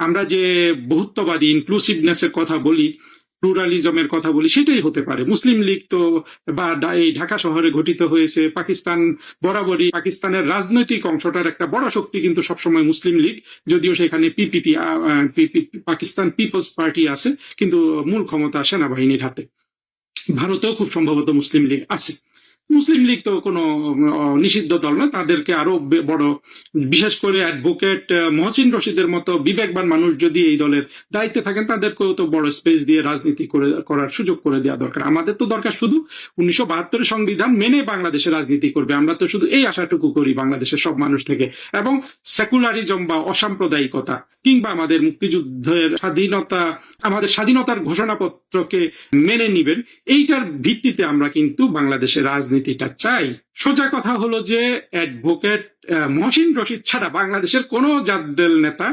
আমরা যে বহুত্ববাদী ইনক্লুসিভনেসের কথা বলি, প্লুরালিজমের কথা বলি, সেটাই হতে পারে। মুসলিম লীগ তো বা এই ঢাকা শহরে গঠিত হয়েছে, পাকিস্তান বরাবরই পাকিস্তানের রাজনৈতিক অংশটার একটা বড় শক্তি কিন্তু সবসময় মুসলিম লীগ, যদিও সেখানে পিপিপি পাকিস্তান পিপলস পার্টি আছে, কিন্তু মূল ক্ষমতা সেনাবাহিনীর হাতে। ভারতেও খুব সম্ভবত মুসলিম লীগ আছে। মুসলিম লীগ তো কোনো নিষিদ্ধ দল না, তাদেরকে আরো বড়, বিশেষ করে অ্যাডভোকেট মহসিন রশিদের মতো বিবেকবান মানুষ যদি এই দলের দায়িত্বে থাকেন, তাদেরকেও তো বড় স্পেস দিয়ে রাজনীতি করার সুযোগ করে দেওয়া দরকার। আমাদের তো দরকার শুধু 1972 সংবিধান মেনে বাংলাদেশে রাজনীতি করবে, আমরা তো শুধু এই আশাটুকু করি বাংলাদেশের সব মানুষ থেকে, এবং সেকুলারিজম বা অসাম্প্রদায়িকতা কিংবা আমাদের মুক্তিযুদ্ধের স্বাধীনতা, আমাদের স্বাধীনতার ঘোষণাপত্রকে মেনে নিবেন, এইটার ভিত্তিতে আমরা কিন্তু বাংলাদেশের রাজনীতিটা চাই। সোজা কথা হলো যে অ্যাডভোকেট মহসিন রশিদ ছাড়া বাংলাদেশের কোন জাদ্দেল নেতা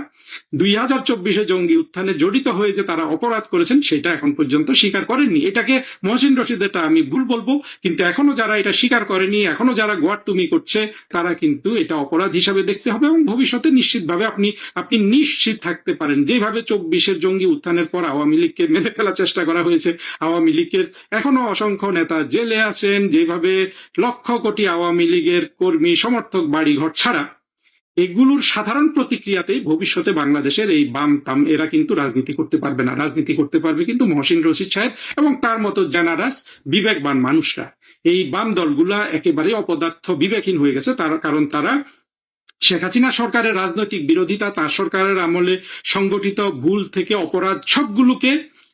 2024 জঙ্গি উত্থানে জড়িত হয়ে যে তারা অপরাধ করেছেন সেটা এখন পর্যন্ত স্বীকার করেননি। এটাকে মহসিন রশিদ, এটা আমি ভুল বলবো, কিন্তু এখনো যারা এটা স্বীকার করেনি, এখনো যারা গোয়ারতুমি করছে, তারা কিন্তু এটা অপরাধ হিসাবে দেখতে হবে, এবং ভবিষ্যতে নিশ্চিতভাবে আপনি নিশ্চিত থাকতে পারেন, যেভাবে 24 জঙ্গি উত্থানের পর আওয়ামী লীগকে মেরে ফেলার চেষ্টা করা হয়েছে, আওয়ামী লীগের এখনো অসংখ্য নেতা জেলে আছেন, যেভাবে লক্ষ কোটি আওয়ামী লীগের কর্মী সমর্থক বাড়িঘর ছাড়া, এগুলোর সাধারণ প্রতিক্রিয়াতেই ভবিষ্যতে বাংলাদেশের এই বাম তাম এরা কিন্তু রাজনীতি করতে পারবে না। রাজনীতি করতে পারবে কিন্তু মহসিন রশিদ সাহেব এবং তার মতো জেনারাস বিবেকবান মানুষরা। এই বাম দলগুলা একেবারে অপদার্থ, বিবেকহীন হয়ে গেছে, কারণ তারা শেখ হাসিনা সরকারের রাজনৈতিক বিরোধিতা, তার সরকারের আমলে সংগঠিত ভুল থেকে অপরাধ সবগুলোকে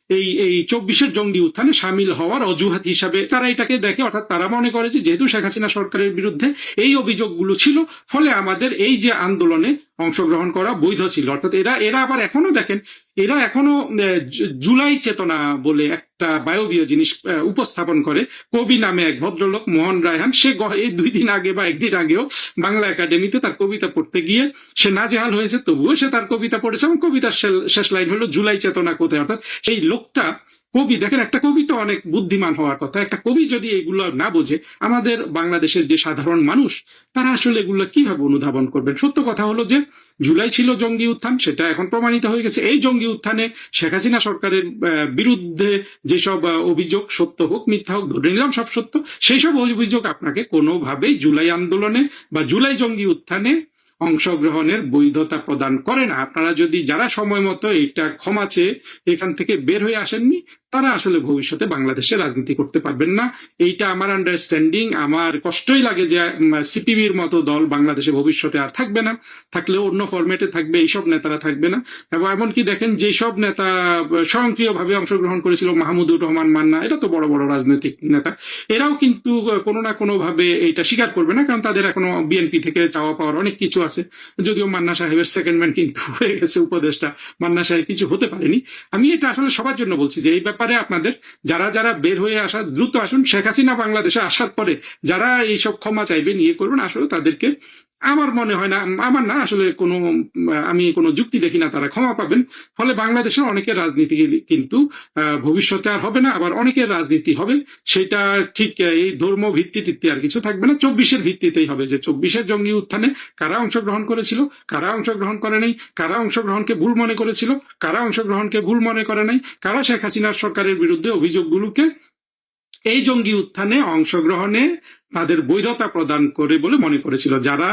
এই 24 জঙ্গি উত্থানে সামিল হওয়ার অজুহাত হিসাবে তারা এটাকে দেখে। অর্থাৎ তারা মনে করে যে যেহেতু শেখ হাসিনা সরকারের বিরুদ্ধে এই অভিযোগগুলো ছিল, ফলে আমাদের এই যে আন্দোলনে অংশগ্রহণ করা বৈধ ছিল। অর্থাৎ এরা আবার এখনো দেখেন, এরা এখনো জুলাই চেতনা বলে একটা বায়বীয় জিনিস উপস্থাপন করে। কবি নামে এক ভদ্রলোক মোহন রায়হান, সে এই 2 দিন আগে বা 1 দিন আগেও বাংলা একাডেমিতে তার কবিতা পড়তে গিয়ে সে নাজেহাল হয়েছে, তবুও সে তার কবিতা পড়েছে, এবং কবিতার শেষ লাইন হলো জুলাই চেতনা কোথায়। অর্থাৎ সেই লোকটা কবি, দেখেন একটা কবি তো অনেক বুদ্ধিমান হওয়ার কথা, একটা কবি যদি এগুলো না বোঝে, আমাদের বাংলাদেশের যে সাধারণ মানুষ তারা আসলে এগুলো কিভাবে অনুধাবন করবেন? সত্য কথা হলো যে জুলাই ছিল জঙ্গি উত্থান, সেটা এখন প্রমাণিত হয়ে গেছে। এই জঙ্গি উত্থানে শেখ হাসিনা সরকারের বিরুদ্ধে যেসব অভিযোগ, সত্য হোক মিথ্যা হোক, ধরে নিলাম সব সত্য, সেই সব অভিযোগ আপনাকে কোনোভাবেই জুলাই আন্দোলনে বা জুলাই জঙ্গি উত্থানে অংশগ্রহণের বৈধতা প্রদান করে না। আপনারা যদি যারা সময় মতো এইটা ক্ষমা চেয়ে এখান থেকে বের হয়ে আসেননি, তারা আসলে ভবিষ্যতে বাংলাদেশে রাজনীতি করতে পারবেন না। এইটা আমার আন্ডারস্ট্যান্ডিং। আমার কষ্টই লাগে যে সিপিবির মতো দল বাংলাদেশে ভবিষ্যতে আর থাকবে না, থাকলেও অন্য ফরম্যাটে থাকবে, এইসব নেতারা থাকবে না। এবং এমনকি দেখেন যেসব নেতা স্বয়ংক্রিয়ভাবে অংশগ্রহণ করেছিল, মাহমুদুর রহমান মান্না, এটা তো বড় বড় রাজনৈতিক নেতা, এরাও কিন্তু কোনো না কোনো ভাবে এইটা স্বীকার করবে না, কারণ তাদের এখনো বিএনপি থেকে চাওয়া পাওয়ার অনেক কিছু আছে, যদিও মান্না সাহেবের সেকেন্ড ম্যান কিন্তু হয়ে গেছে উপদেষ্টা, মান্না সাহেব কিছু হতে পারেনি। আমি এটা আসলে সবার জন্য বলছি যে এই ব্যাপারে আপনাদের যারা যারা বের হয়ে আসা দ্রুত আসুন। শেখ হাসিনা বাংলাদেশে আসার পরে যারা এইসব ক্ষমা চাইবেন, ইয়ে করবেন, আসলে তাদেরকে আমার মনে হয় না, আমার না আসলে কোনো আমি কোনো যুক্তি দেখি না তারা ক্ষমা পাবেন। ফলে বাংলাদেশের অনেকের রাজনীতি কিন্তু ভবিষ্যতে আর হবে না, আবার অনেকের রাজনীতি হবে সেটা ঠিক এই ধর্ম ভিত্তি আর কিছু থাকবে না, 24-এর ভিত্তিতেই হবে, যে 24-এর জঙ্গি উত্থানে কারা অংশগ্রহণ করেছিল, কারা অংশগ্রহণ করে নাই, কারা অংশগ্রহণকে ভুল মনে করেছিল, কারা অংশগ্রহণকে ভুল মনে করে নাই, কারা শেখ হাসিনার সরকারের বিরুদ্ধে অভিযোগগুলোকে এই জঙ্গি উত্থানে অংশগ্রহণে তাদের বৈধতা প্রদান করে বলে মনে করেছিল। যারা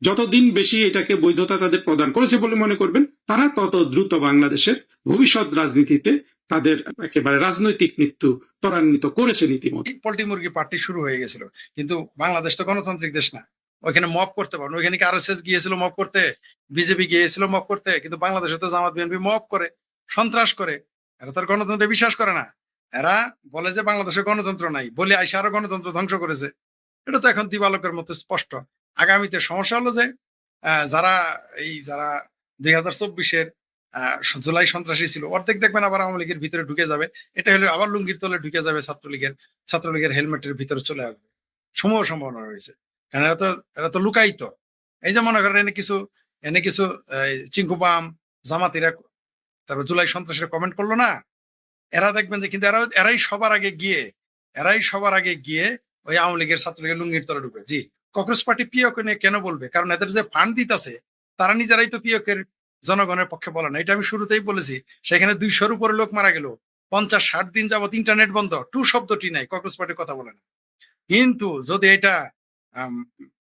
যতদিন বেশি এটাকে বৈধতা তাদের প্রদান করেছে বলে মনে করবেন, তারা তত দ্রুত বাংলাদেশের ভবিষ্যৎ রাজনীতিতে তাদের একেবারে রাজনৈতিক মৃত্যু ত্বরান্বিত করেছে ইতিমধ্যে। পোল্ট্রি মুরগি পার্টি শুরু হয়ে গেছিল, কিন্তু বাংলাদেশ তো গণতান্ত্রিক দেশ না, ওইখানে মব করতে পারবেন। ওইখানে কি আরএসএস গিয়েছিল মব করতে, বিজেপি গিয়েছিল মব করতে, কিন্তু বাংলাদেশে তো জামাত বিএনপি মব করে, সন্ত্রাস করে। এরা তো গণতন্ত্রে বিশ্বাস করে না। এরা বলে যে বাংলাদেশে গণতন্ত্র নাই, বলে আইসা আরো গণতন্ত্র ধ্বংস করেছে। এটা তো এখন দিবালোকের মতো স্পষ্ট। আগামীতে সমস্যা হলো যে যারা 2024-এর জুলাই সন্ত্রাসী ছিল, অর্ধেক দেখবেন আবার আওয়ামী লীগের ভিতরে ঢুকে যাবে। এটা হলে আবার লুঙ্গির তলে ঢুকে যাবে, ছাত্রলীগের হেলমেটের ভিতরে চলে আসবে। সম্ভাবনা রয়েছে, কারণ এরা তো লুকায়িত। এই যে মনে করেন এনে কিছু চিঙ্কুপাম জামাতিরা তারপর জুলাই সন্ত্রাসের কমেন্ট করলো না, এরা দেখবেন যে কিন্তু এরাই সবার আগে গিয়ে ওই আওয়ামী লীগের ছাত্রলীগের লুঙ্গির তলে ঢুকবে। জি, কংগ্রেস পার্টি পিওকে নিয়ে কেন বলবে? কারণ এদের যে ফান্ড দিতেছে তারা নিজেরাই তো পিওকের জনগণের পক্ষে বলে না। এটা আমি শুরুতেই বলেছি। সেখানে 200-র উপরে লোক মারা গেল, 50-60 দিন যাবত ইন্টারনেট বন্ধ, টু শব্দটি নাই, কংগ্রেস পার্টির কথা বলে না। কিন্তু যদি এটা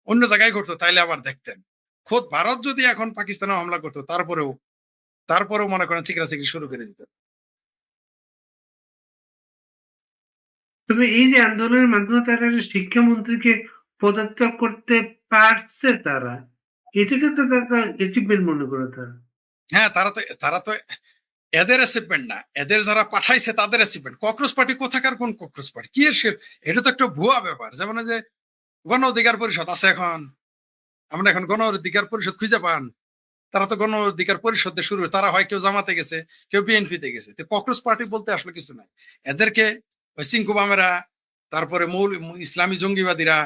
অন্য জায়গায় ঘটতো তাইলে আবার দেখতেন। খোদ ভারত যদি এখন পাকিস্তানে হামলা করতো, তারপরেও মনে করেন চিকরাচিকরি শুরু করে দিত। তবে এই যে আন্দোলনের মাধ্যমে তারা শিক্ষামন্ত্রীকে পদত্যাগ করতে পারছে, তারা এটাকে তো তারা অ্যাচিভমেন্ট মনে করে। হ্যাঁ, তারা তো এদের অ্যাচিভমেন্ট না, এদের যারা পাঠাইছে তাদের অ্যাচিভমেন্ট। কংগ্রেস পার্টি কোথাকার কোন কংগ্রেস পার্টি? কি এর এটা তো একটা ভুয়া ব্যাপার। যেমন যে গণ অধিকার পরিষদ আছে, আমরা এখন গণ অধিকার পরিষদ খুঁজে পান, তারা তো গণ অধিকার পরিষদ দিয়ে শুরু, তারা হয় কেউ জামাতে গেছে, কেউ বিএনপিতে গেছে। তো কংগ্রেস পার্টি বলতে আসলে কিছু নাই। এদেরকে ওই চিঙ্কুবামেরা, তারপরে মূল ইসলামী জঙ্গিবাদীরা,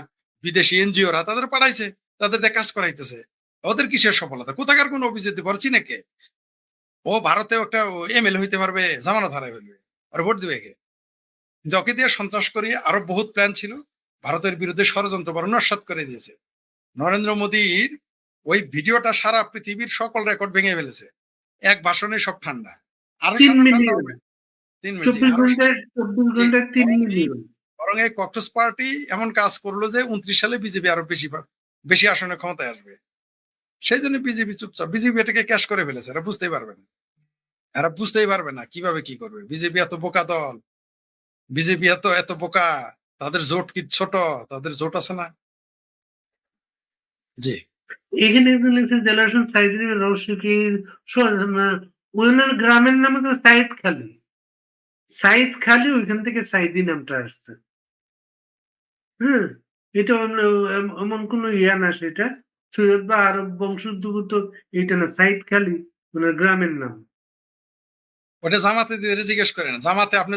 বিদেশি এনজিওরা তাদের পাঠাইছে, তাদের দিয়ে কাজ করাইতেছে। ওদের কিসের সফলতা? কোথাকার কোন অভিযোগ করছি নাকি? ও ভারতেও একটা এমএলএ হইতে পারবে, জামানত হারাই ফেলবে, আর ভোট দিবে কে? কিন্তু ওকে দিয়ে সন্ত্রাস করিয়ে আরো বহুত প্ল্যান ছিল, ভারতের বিরুদ্ধে ষড়যন্ত্র বড় নস্যাৎ করে দিয়েছে। নরেন্দ্র মোদীর ওই ভিডিওটা সারা পৃথিবীর সকল রেকর্ড ভেঙে ফেলেছে। এক ভাষণে সব ঠান্ডা। আরো 3 ঠান্ডা মিলিয়ন, হবে। 3 24 মিনিট। ঘন্টায় 3 মিলিয়ন। বরং এই কংগ্রেস পার্টি এমন কাজ করলো যে 29 সালে বিজেপি আরো বেশি আসনে ক্ষমতায় আসবে। সেই জন্য বিজেপি চুপচাপ। বিজেপি এটাকে ক্যাশ করে ফেলেছে। এরা বুঝতেই পারবে না কিভাবে কি করবে। বিজেপি এত বোকা দল, বিজেপি এত বোকা, তাদের জোট কি ছোট? তাদের জোট আছে না। জি, এখানে জেলাশন সাইদিন রহস্য কি ওনার গ্রামের নাম তো সাইদ খালি, ওইখান থেকে সাইদি নামটা আসছে। হ্যাঁ, এটা এমন কোন ইয়া না, সেটা সৈয়দ বা আরব বংশোদ্ভূত এটা না, সাইদ খালি ওনার গ্রামের নাম। ওটা জামাতে জিজ্ঞেস করেন। জামাতে আপনি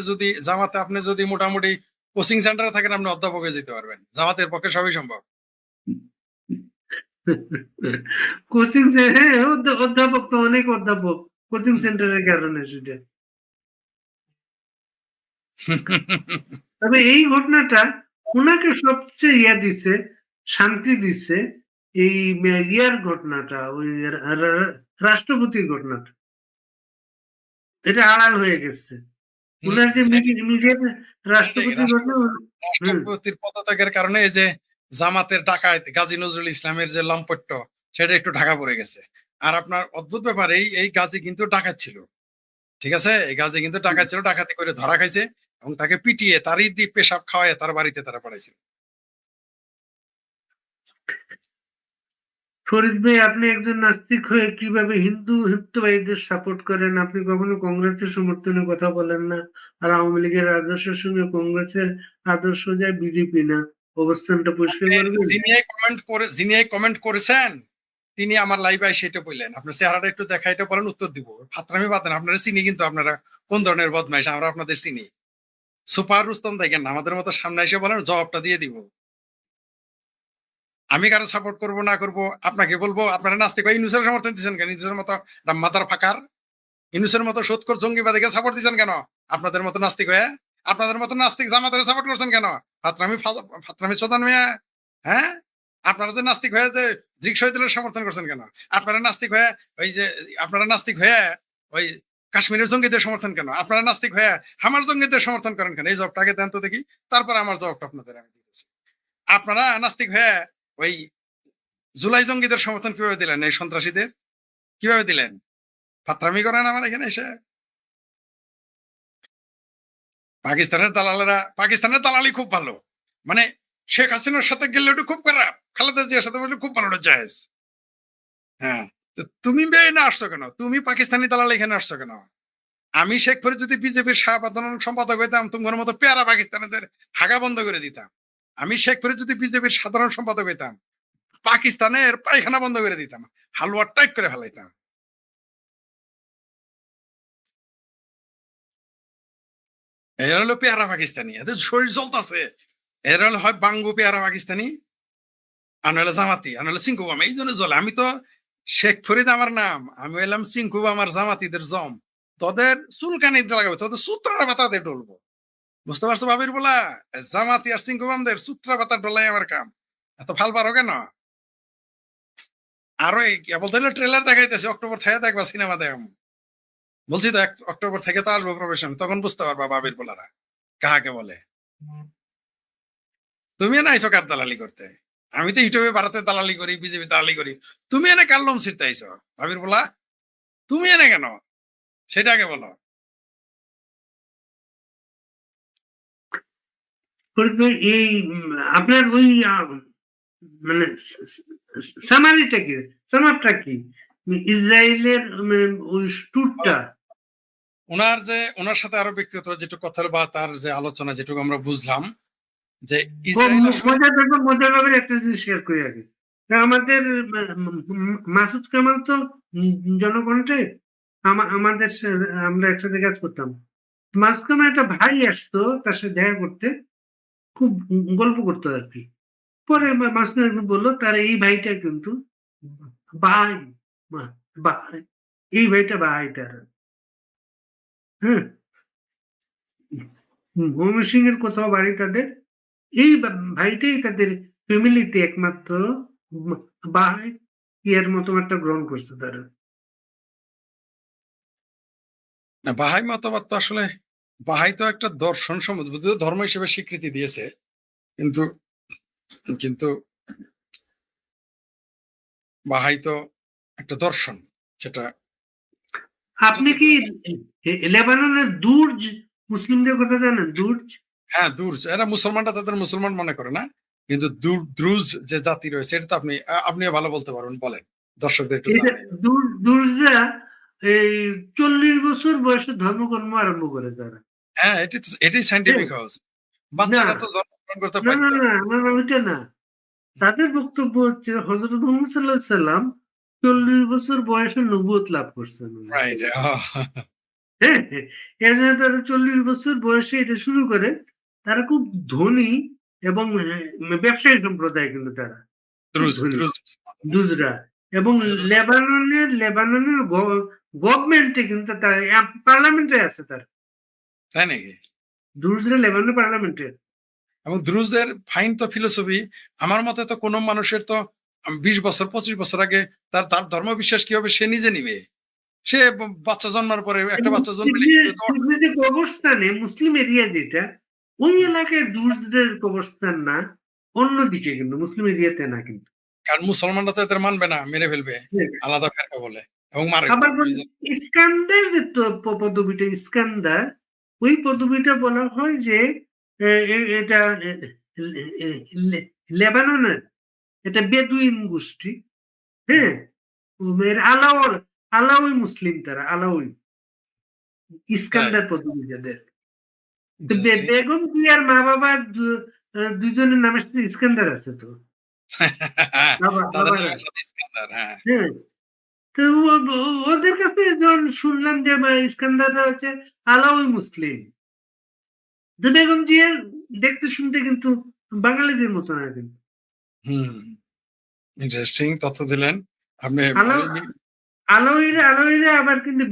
যদি মোটামুটি কোচিং সেন্টারে থাকেন, আপনি অধ্যাপক হয়ে যেতে পারবেন। জামাতের পক্ষে সবই সম্ভব। কোচিং হ্যাঁ, অধ্যাপক তো অনেক অধ্যাপক কোচিং সেন্টারের কারণে সেটা। তবে এই ঘটনাটা ওনাকে সবচেয়ে দিছে, শান্তি দিছে, এই ইয়ার ঘটনাটা, ওই রাষ্ট্রপতির ঘটনাটা, এটা আড়াল হয়ে গেছে। ওনার যে নিজের রাষ্ট্রপতির ঘটনা। রাষ্ট্রপতির পদত্যাগের কারণে এই যে জামাতের ডাকাত গাজী নজরুল ইসলামের যে লম্পট্য, সেটা একটু ঢাকা পড়ে গেছে। আর আপনার অদ্ভুত ব্যাপার, এই গাজী কিন্তু ডাকাত ছিল। ঠিক আছে, এই গাজী কিন্তু ডাকাত ছিল, ডাকাতি করে ধরা খাইছে এবং তাকে পিটিয়ে তারই দিয়ে পেশাব খাওয়ায় তার বাড়িতে তারা পাঠাইছিল। ফরিদ ভাই, আপনি একজন নাস্তিক হয়ে কিভাবে হিন্দুত্ববাদীদের সাপোর্ট করেন? আপনি কখনো কংগ্রেসের সমর্থনে কথা বলেন না, আর আওয়ামী লীগের আদর্শের সঙ্গে কংগ্রেসের আদর্শ যায় বিজেপি না, অবস্থানটা পরিষ্কার করবেন। যিনি কমেন্ট করেছেন তিনি আমার লাইভে সেটা বললেন, আপনার চেহারাটা একটু দেখা, এটা বলেন, উত্তর দিব। ফাতরামি বাদেন, আপনারা চিনি কিন্তু, আপনারা কোন ধরনের বদমাইশ আমরা আপনাদের চিনি। সুপার রুস্তম দেখেন না, আমাদের মতো সামনে এসে বলেন, জবাবটা দিয়ে দিব। আমি কারো সাপোর্ট করব না করব আপনাকে বলবো, আপনারা নাস্তিক ভাই ইউনুসের সমর্থন দিচ্ছেন কেন? ইউনুসের মতো মাদার ফাঁকার, ইউনুসের মতো সৎকর জঙ্গিবাদীকে সাপোর্ট দিচ্ছেন কেন? আপনাদের মতো নাস্তিক হয়ে, আপনাদের মতো নাস্তিক জামাতের সাপোর্ট করছেন কেন? ফাতরামি চোদান মিয়া, হ্যাঁ? আপনারা যে নাস্তিক হয়ে যে দৃক শহীদুলের সমর্থন করছেন কেন? আপনারা নাস্তিক হয়ে আপনারা নাস্তিক হয়ে ওই কাশ্মীরের জঙ্গিদের সমর্থন কেন? আপনারা নাস্তিক হয়ে হামার জঙ্গিদের সমর্থন করেন কেন? এই জবটা আগে দেন তো দেখি, তারপর আমার জবটা আপনাদের আমি দিতেছি। আপনারা নাস্তিক হয়ে ওই জুলাই জঙ্গিদের সমর্থন কিভাবে দিলেন? এই সন্ত্রাসীদের কিভাবে দিলেন? ফাতরামি করেন আমার এখানে এসে। পাকিস্তানের দালালি খুব ভালো, মানে শেখ হাসিনার সাথে গেলে ওটা খুব খারাপ, খালেদা জিয়ার সাথে বললে খুব ভালো, ওটা জায়েজ। হ্যাঁ, তুমি না আসছো কেন? তুমি পাকিস্তানি দালাল এখানে আসছো কেন? আমি শেখ ফরিদ যদি বিজেপির সাধারণ সম্পাদক হইতাম, তোমার মতো পেয়ারা পাকিস্তানিদের হাগা বন্ধ করে দিতাম। আমি শেখ ফরিদ যদি বিজেপির সাধারণ সম্পাদক হইতাম, পাকিস্তানের পায়খানা বন্ধ করে দিতাম, হালুয়া টাইট করে ফেলাইতাম। এরা হলো পেয়ারা পাকিস্তানি, এদের শরীর জ্বলতাছে। এরা হলো হয় বাঙ্গু পেয়ারা পাকিস্তানি, আর নইলে জামাতি, আর নইলে সিংকুবাম, এই জন্য জ্বলে। আমি তো শেখ ফরিদ আমার নাম, আমি এলাম সিংকুবা আমার জামাতিদের জম। তোদের চুলকানি লাগাবে, তোদের সূত্রা পাতা দিয়ে ডলবো, বুঝতে পারছো ভাবির বলা? জামাতি আর সিংকুবামদের সূত্রা পাতা ডলাই আমার কাম। এত ভাল পারো কেন? আরো কেবল ধরলে ট্রেলার দেখাইতেছে, অক্টোবর থেকে দেখবা সিনেমা দেখাম। বলছি তো অক্টোবর থেকে তো আসবো প্রফেশন, তখন বুঝতে পারবা ভাবির বলারা কাহাকে বলে। তুমি না আইসো কার দালালি করতে? আমি তো ইউটিউবে ভারতের দালালি করি, বিজেপি দালালি করি, তুমি এনে কার লোম ছিটতে আইসো ভাবির বলা? তুমি এনে কেন সেটা আগে বলো। এই আপনার ওই মানে সামারিটা কি, সামারটা কি ইসরায়েলের ওই ট্যুরটা? ওনার সাথে আরো ব্যক্তিগত যেটুকু কথা বা তার যে আলোচনা যেটুকু আমরা বুঝলাম, যে মজার ব্যাপারে একটা জিনিস শেয়ার করি আগে। আমাদের মাসুদ কামাল তো জনকণ্ঠে আমাদের আমরা একসাথে কাজ করতাম। মাসুদ কামাল একটা ভাই আসতো তার সাথে দেখা করতে, খুব গল্প করতো আর কি। পরে মাসুদ একদিন বললো তার এই ভাইটা কিন্তু ভাই, এই ভাইটা ভাইটার, হ্যাঁ, ময়মনসিংহ এর কোথাও বাড়ি তাদের। এই ভাইটাই তাদের ফ্যামিলিতে একমাত্র ভাই ইয়ার মতো একটা গ্রহণ করছে তারা। বাহাই মতবাদ তো আসলে, বাহাই তো একটা দর্শন সম্বন্ধ ধর্ম হিসেবে স্বীকৃতি দিয়েছে, কিন্তু কিন্তু বাহাই তো একটা দর্শন, যেটা আপনি কি লেবাননের দুর্জ মুসলিমদের কথা জানেন? দুর্জ, হ্যাঁ দুর্জ, এরা মুসলমানরা তাদের মুসলমান মনে করে না, কিন্তু দ্রুজ যে জাতি রয়েছে এটা তো আপনিও ভালো বলতে পারবেন, বলেন দর্শকদের একটু জানাই। দুর্জরা এই 40 বছর বয়সে ধর্মকর্ম আরম্ভ করে তারা। হ্যাঁ, এটাই সাইন্টিফিক হাউস। বাচ্চারা তো জন্মগ্রহণ করতে না না পারত। না, আমার ওইটা না। তাদের বক্তব্য হচ্ছে হযরত মুহাম্মদ সাল্লাল্লাহু আলাইহি সাল্লাম 40 বছর বয়সে নবুয়ত লাভ করছেন। রাইট। হ্যাঁ, এর জন্য তারা 40 বছর বয়সে এটা শুরু করে। তারা খুব ধনী এবং ব্যবসায়ী সম্প্রদায় কিন্তু তারা খুব দ্রুজ ধনী দ্রুজ দুজরা। এবং লেবাননের গভর্নমেন্টে কিন্তু তারা পার্লামেন্টে আছে তারা। তাই নাকি? দুজরা লেবাননের পার্লামেন্টে আছে। এবং দ্রুজদের ফাইন তো ফিলোসফি, আমার মতে তো কোনো মানুষের তো 20 বছর 25 বছর আগে তার তার ধর্ম বিশ্বাস কি হবে সে নিজে নিবে। সে বাচ্চা জন্মার পরে একটা বাচ্চা জন্মলে যে কবরস্থানে মুসলিম এরিয়া যেটা, ওই এলাকায় দুর্জদের কবরস্থান না, অন্যদিকে কিন্তু মুসলিম এরিয়াতে না কিন্তু। কারণ মুসলমানরা তো এদের মানবে না, মেরে ফেলবে, আলাদা ফেরকা বলে এবং মারে। আবার ইস্কান্দার যে পদবিটা ইস্কান্দার, ওই পদবিটা বলা হয় যে এটা লেবাননের এটা বেদুইন গোষ্ঠী, হ্যাঁ, আলাউই মুসলিম তারা, আলাউই ইস্কান্দার পদবি যাদের। বেগম জিয়ার মা বাবার দুজনের নামের সাথে ইস্কান্দার আছে তো। তাদের বাবারা। নামের সাথে ইস্কান্দার, হ্যাঁ। হ্যাঁ, তো ওদের কাছে যখন শুনলাম যে ইস্কান্দাররা হচ্ছে আলাউই মুসলিম। তো বেগম জিয়ার দেখতে শুনতে কিন্তু বাঙালিদের মতো না কিন্তু। হুম, ইন্টারেস্টিং তথ্য দিলেন। আপনি আলাউ ভালোই আলাউইরা আবার কিন্তু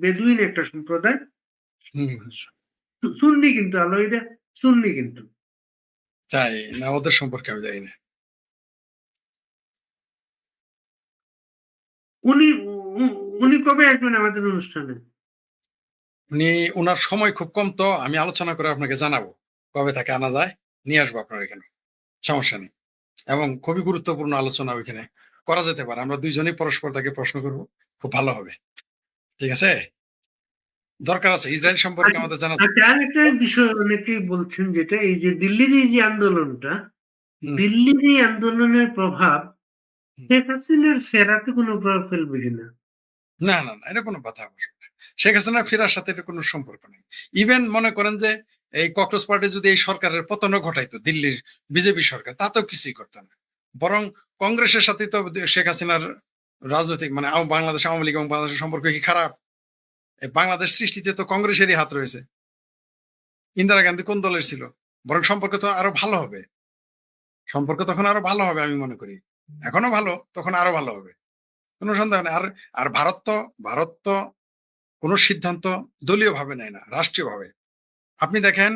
বেদুইন একটা সম্প্রদায়। হুম, সুন্নি কিন্তু আলাউইরা সুন্নি কিন্তু। তাই না, ওদের সম্পর্কে আমি জানি না। উনি উনি কবে আসবেন আমাদের অনুষ্ঠানে? উনি উনার সময় খুব কম, তো আমি আলোচনা করে আপনাকে জানাবো কবে তাকে আনা যায়, নিয়ে আসবো আপনার এখানে, সমস্যা নেই। এবং খুবই গুরুত্বপূর্ণ আলোচনা ওইখানে করা যেতে পারে, আমরা দুইজনেই পরস্পর তাকে প্রশ্ন করব, খুব ভালো হবে। ঠিক আছে, দরকার আছে ইসরায়েল সম্পর্কে আচ্ছা, আমাদের জানা। আচ্ছা, আরেকটা বিষয় অনেকেই বলছেন যেটা এই যে দিল্লির এই যে আন্দোলনটা, হুম, দিল্লির এই আন্দোলনের প্রভাব হুম। শেখ হাসিনার ফেরাতে কোনো প্রভাব ফেলবে কিনা? না না না, এটা কোনো কথা হবে না। শেখ হাসিনা ফেরার সাথে এটা কোনো সম্পর্ক নেই। ইভেন মনে করেন যে এই ককরোচ পার্টি যদি এই সরকারের পতনও ঘটাইতো, দিল্লির বিজেপি সরকার, তাতেও কিছুই করতো না। বরং কংগ্রেসের সাথে তো শেখ হাসিনার রাজনৈতিক মানে বাংলাদেশ আওয়ামী লীগ এবং বাংলাদেশের সম্পর্ক কি খারাপ? এই বাংলাদেশ সৃষ্টিতে তো কংগ্রেসেরই হাত রয়েছে। ইন্দিরা গান্ধী কোন দলের ছিল? বরং সম্পর্ক তো আরো ভালো হবে, সম্পর্ক তখন আরো ভালো হবে আমি মনে করি। এখনো ভালো, তখন আরো ভালো হবে, কোনো সন্দেহ নেই। আর আর ভারত তো কোনো সিদ্ধান্ত দলীয় ভাবে নেয় না, রাষ্ট্রীয় ভাবে। আপনি দেখেন,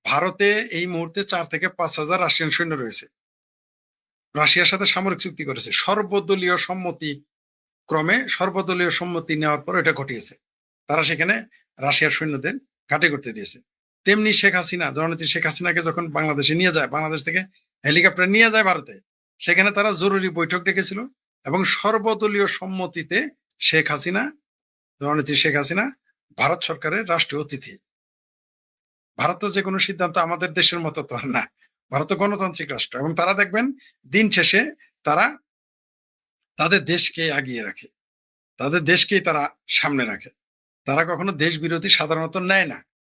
ভারতে এই মুহূর্তে 4 থেকে 5 হাজার রাশিয়ান সৈন্য রয়েছে। রাশিয়ার সাথে সামরিক চুক্তি করেছে সর্বদলীয় সম্মতি ক্রমে, সর্বদলীয় সম্মতি নেওয়ার পর এটা ঘটিয়েছে। তারা সেখানে রাশিয়ার সৈন্যদের ঘাঁটি করতে দিয়েছে। তেমনি শেখ হাসিনা, জননেত্রী শেখ হাসিনাকে যখন বাংলাদেশে নিয়ে যায়, বাংলাদেশ থেকে হেলিকপ্টার নিয়ে যায় ভারতে, সেখানে তারা জরুরি বৈঠক ডেকেছিল এবং সর্বদলীয় সম্মতিতে শেখ হাসিনা, জননেত্রী শেখ হাসিনা ভারত সরকারের রাষ্ট্রীয় অতিথি। ভারতের যে কোনো সিদ্ধান্ত আমাদের দেশের মতো তো আর না, ভারত গণতান্ত্রিক রাষ্ট্র, এবং তারা দেখবেন দিন শেষে তারা তাদের দেশকে আগিয়ে রাখে, তাদের দেশকেই তারা সামনে রাখে। তারা কখনো দেশ বিরোধী সাধারণত নেয় না,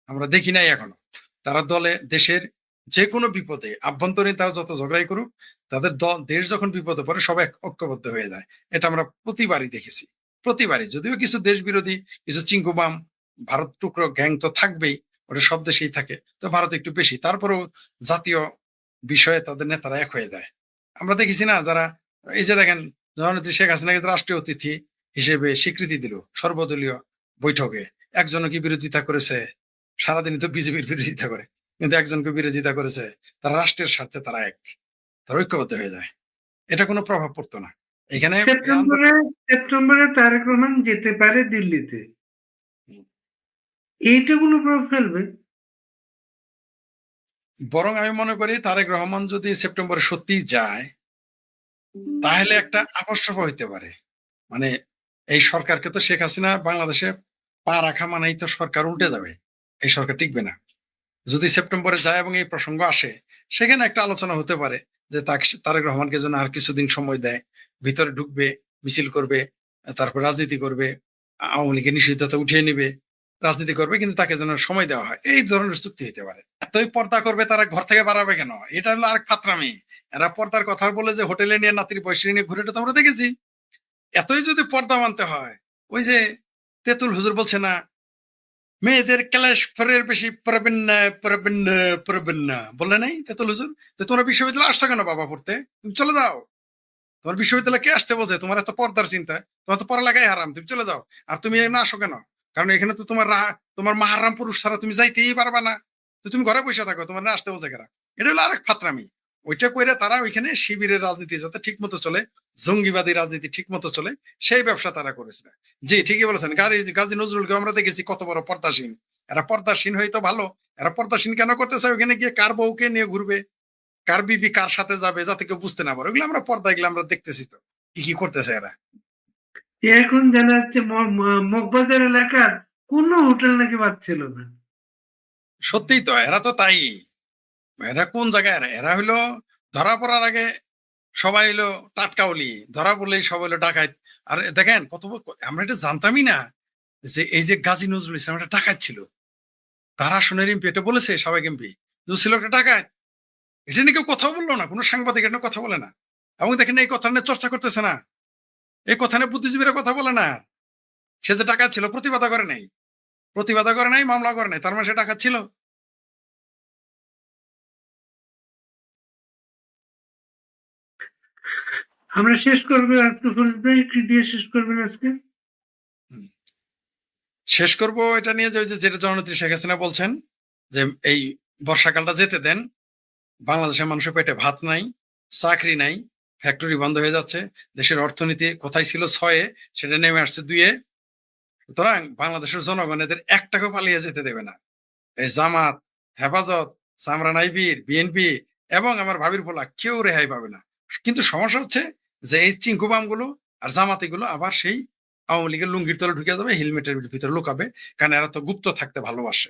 আমরা দেখি নাই এখনো। তারা দলে দেশের যে কোনো বিপদে আভ্যন্তরীণ তারা যত ঝগড়াই করুক, তাদের দেশ যখন বিপদে পড়ে সবাই ঐক্যবদ্ধ হয়ে যায়। এটা আমরা প্রতিবারই দেখেছি, প্রতিবারই। যদিও কিছু দেশ বিরোধী, কিছু চিঙ্কুবাম ভারত টুকরো গ্যাং তো থাকবেই, ওটা সব দেশেই থাকে, তো ভারত একটু বেশি, তারপরেও জাতীয় বিষয়ে তাদের নেতারা এক হয়ে যায়। আমরা দেখেছি না, যারা এই যে দেখেন জননেত্রী শেখ হাসিনাকে রাষ্ট্রীয় অতিথি হিসেবে স্বীকৃতি দিল সর্বদলীয় বৈঠকে, একজনও কি বিরোধিতা করেছে? সারাদিনই তো বিজেপির বিরোধিতা করে, কিন্তু একজনকে বিরোধিতা করেছে? তারা রাষ্ট্রের স্বার্থে তারা এক, তারা ঐক্যবদ্ধ হয়ে যায়, এটা কোনো প্রভাব পড়তো না এখানে। এই আন্দোলন সেপ্টেম্বরে তারেক রহমান যেতে পারে দিল্লিতে। এইটা কোনো প্রভাব ফেলবে? বরং আমি মনে করি তারেক রহমান যদি সেপ্টেম্বরে সত্যি যায়, তাহলে একটা আপসরফ হইতে পারে। মানে এই সরকারকে তো শেখ হাসিনা বাংলাদেশে পা রাখা মানেই তো সরকার উল্টে যাবে, এই সরকার টিকবে না। যদি সেপ্টেম্বরে যায় এবং এই প্রসঙ্গ আসে, সেখানে একটা আলোচনা হতে পারে যে তারেক রহমানকে যেন আর কিছুদিন সময় দেয়, ভিতরে ঢুকবে, মিছিল করবে, তারপর রাজনীতি করবে, আওয়ামী লীগের নিষিদ্ধতা উঠিয়ে নিবে, রাজনীতি করবে, কিন্তু তাকে যেন সময় দেওয়া হয়, এই ধরনের চুক্তি হতে পারে। এতই পর্দা করবে তারা, ঘর থেকে বাড়াবে কেন? এটা হলো আরেক ফাত্রামি। এরা পর্দার কথা বলে যে হোটেলে নিয়ে নাতির বয়সী নিয়ে ঘুরে, এটা তো আমরা দেখেছি। এতই যদি পর্দা মানতে হয়, ওই যে তেতুল হুজুর বলছে না, মেয়েদের ক্লাস ফোরের বেশি পড়বেন না, পড়বেন না, পড়বেন না, বললে নাই তেতুল হুজুর? যে তোমরা বিশ্ববিদ্যালয়ে আসছো কেন বাবা পড়তে? তুমি চলে যাও, তোমার বিশ্ববিদ্যালয়ে কে আসতে বলছে? তোমার এত পর্দার চিন্তা, তোমার তো পড়ালেখাই হারাম, তুমি চলে যাও। আর তুমি না আসো কেন? কারণ এখানে তো তোমার মাহারাম পুরুষ ছাড়া তুমি যাইতেই পারবা না, তো তুমি ঘরে বসে থাকো, তোমার না আসতে বলছে কারা? এটা হলো আরেক ফাত্রামি। ওইটা কইরা তারা ওইখানে শিবিরের রাজনীতি যাতে ঠিক মতো চলে, জঙ্গিবাদী রাজনীতি ঠিক মতো চলে, সেই ব্যবসা তারা করেছিল। জি, ঠিকই বলেছেন। গাজী নজরুলকে আমরা দেখেছি কত বড় পর্দাসীন। এরা পর্দাসীন হয়তো ভালো, এরা পর্দাসীন কেন করতেছে? ওইখানে গিয়ে কার বউকে নিয়ে ঘুরবে, কার বিবি কার সাথে যাবে, যাতে কেউ বুঝতে না পারে। ওগুলো আমরা পর্দা, এগুলো আমরা দেখতেছি তো কি কি করতেছে এরা। এখন জানা যাচ্ছে মগবাজার এলাকার কোনো হোটেল নাকি পাচ্ছিল না। সত্যিই তো, এরা তো তাই। এরা কোন জায়গায়, এরা হইলো ধরা পড়ার আগে সবাই হইলো টাটকাউলি, ধরা পড়লেই সবাই হইলো ডাকাত। আর দেখেন আমরা এটা জানতামই না যে এই যে গাজী নজরুল ইসলাম একটা ডাকাত ছিল। তারা আসনের এমপি এটা বলেছে, সাবেক এমপি ছিল একটা ডাকাত। এটা নিয়ে কেউ কথাও বললো না, কোনো সাংবাদিক এটা নিয়ে কথা বলে না। এবং দেখেন এই কথা নিয়ে চর্চা করতেছে না, এই কথা নিয়ে বুদ্ধিজীবীরা কথা বলে না। সে যে টাকা ছিল প্রতিবাদ করে নাই, মামলা করে নাই, তার মানে সে টাকা ছিল। আমরা শেষ করবো আজকে, ফরিদ ভাই কি দিয়ে শেষ করবেন আজকে? শেষ করব এটা নিয়ে যে ওই যে যেটা জননেত্রী শেখ হাসিনা বলছেন যে এই বর্ষাকালটা যেতে দেন, বাংলাদেশের মানুষের পেটে ভাত নাই, চাকরি নাই, ফ্যাক্টরি বন্ধ হয়ে যাচ্ছে, দেশের অর্থনীতি কোথায় ছিল 6-এ সেটা নেমে আসছে 2-এ। সুতরাং বাংলাদেশের জনগণ এদের একটাকেও পালিয়ে যেতে দেবে না। এই জামাত, হেফাজত, সামরা নাইবির, বিএনপি এবং আমার ভাবির পোলা কেউ রেহাই পাবে না। কিন্তু সমস্যা হচ্ছে যে এই চিঙ্কুবাম গুলো আর জামাতি গুলো আবার সেই আওয়ামী লীগের লুঙ্গির তলে ঢুকে যাবে, হেলমেটের ভিতরে লুকাবে, কারণ এরা তো গুপ্ত থাকতে ভালোবাসে।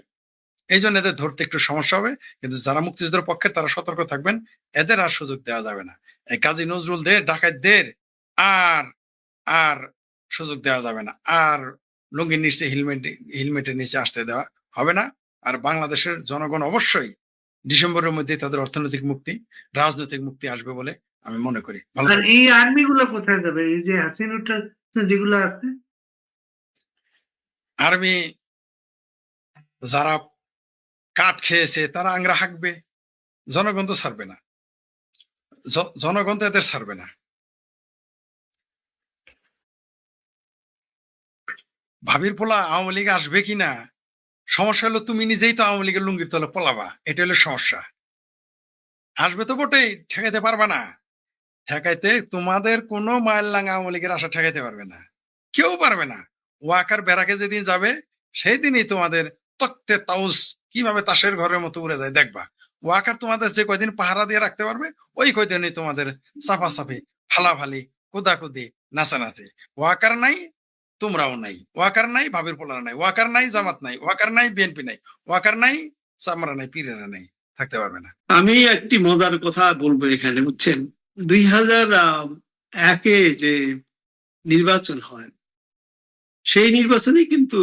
এই জন্য এদের ধরতে একটু সমস্যা হবে। কিন্তু যারা মুক্তিযুদ্ধের পক্ষে তারা সতর্ক থাকবেন, এদের আর সুযোগ দেওয়া যাবে না। এই কাজী নজরুলদের, ডাকাতদের আর আর সুযোগ দেওয়া যাবে না। আর লুঙ্গির নিচে হেলমেটের নিচে আসতে দেওয়া হবে না। আর বাংলাদেশের জনগণ অবশ্যই ডিসেম্বরের মধ্যে তাদের অর্থনৈতিক মুক্তি, রাজনৈতিক মুক্তি আসবে বলে আমি মনে করি। ভালো আর থাকবেন। এই আর্মি গুলো কোথায় যাবে, এই যে হাসিনুটা যেগুলো আছে? আর্মি যারা কাঠ খেয়েছে তারা আংরা হাঁকবে, জনগণ তো ছাড়বে না, জনগণ তো এদের ছাড়বে না। ভাবির পোলা আওয়ামী লীগ আসবে কিনা, সমস্যা হলো তুমি নিজেই তো আওয়ামী লীগের লুঙ্গির তলে পলাবা, এটা হলো সমস্যা। আসবে তো বটেই, ঠেকাইতে পারবা না। ঠেকাইতে তোমাদের কোনো মাইল লাঙ্গা আওয়ামী লীগের আশা ঠেকাইতে পারবে না, কেউ পারবে না। ওয়াকার ব্যারাকে যেদিন যাবে সেই দিনই তোমাদের তক্তে তাউস কিভাবে তাসের ঘরের মতো উড়ে যায় দেখবা। ওয়াকার তোমাদের যে কয়দিন পাহারা দিয়ে রাখতে পারবে ওই কয়দিনই তোমাদের সাফাসাফি, ফালাফালি, কুদাকুদি, নাচানাচি। ওয়াকার নাই, তোমরাও নাই। ওয়াকার নাই, ভাবির পোলারা নাই। ওয়াকার নাই, জামাত নাই। ওয়াকার নাই, বিএনপি নাই। ওয়াকার নাই, চামড়া নাই, পীরেরা নাই, থাকতে পারবে না। আমি একটি মজার কথা বলবো এখানে, বুঝছেন, 2001-এ যে নির্বাচন হয় সেই নির্বাচনে কিন্তু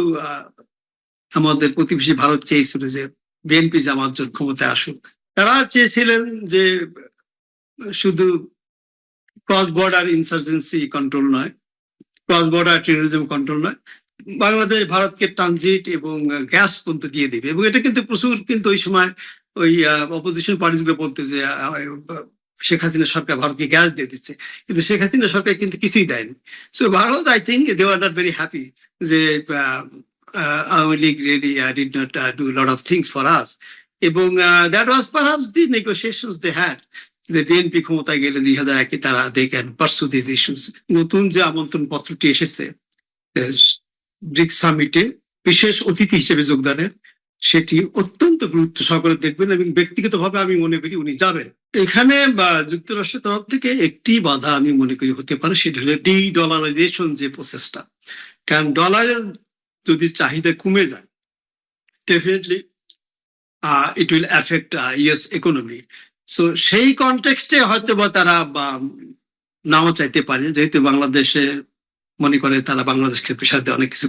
আমাদের প্রতিবেশী ভারত চেয়েছিল যে বিএনপি জামাত জোট ক্ষমতায় আসুক। তারা চেয়েছিলেন যে শুধু ক্রস বর্ডার ইনসার্জেন্সি কন্ট্রোল নয়, ক্রস বর্ডার টেরোরিজম কন্ট্রোল নয়, বাংলাদেশ ভারতকে ট্রানজিট এবং গ্যাস পর্যন্ত দিয়ে দেবে। এবং এটা কিন্তু প্রচুর, কিন্তু ওই সময় ওই অপোজিশন পার্টিগুলো বলতে যে শেখ হাসিনা সরকার ভারতকে গ্যাস দিয়ে দিচ্ছে, কিন্তু শেখ হাসিনা সরকার কিন্তু কিছুই দেয়নি। So Bharat, I think they are not very happy যে Awami League really did not do lot of things for us. এবং that was perhaps the negotiations they had. যে বিএনপি ক্ষমতায় গেলে 2001-এ তারা they can pursue this issues. নতুন যে আমন্ত্রণ পত্রটি এসেছে ব্রিক্স সামিটে বিশেষ অতিথি হিসেবে যোগদানের, সেটি অত্যন্ত গুরুত্ব সহকারে দেখবেন এবং ব্যক্তিগতভাবে আমি মনে করি উনি যাবেন। এখানে যুক্তরাষ্ট্রের তরফ থেকে একটি বাধা আমি মনে করি হতে পারে, সেটা হলো ডলারাইজেশন যে প্রসেসটা। কারণ ডলারের যদি চাহিদা কমে যায়, definitely it will effect US economy. So সেই কনটেক্সটে হয়তো বা তারা নাও চাইতে পারে, যেহেতু বাংলাদেশে মনে করে তারা বাংলাদেশকে প্রেশার দিয়ে অনেক কিছু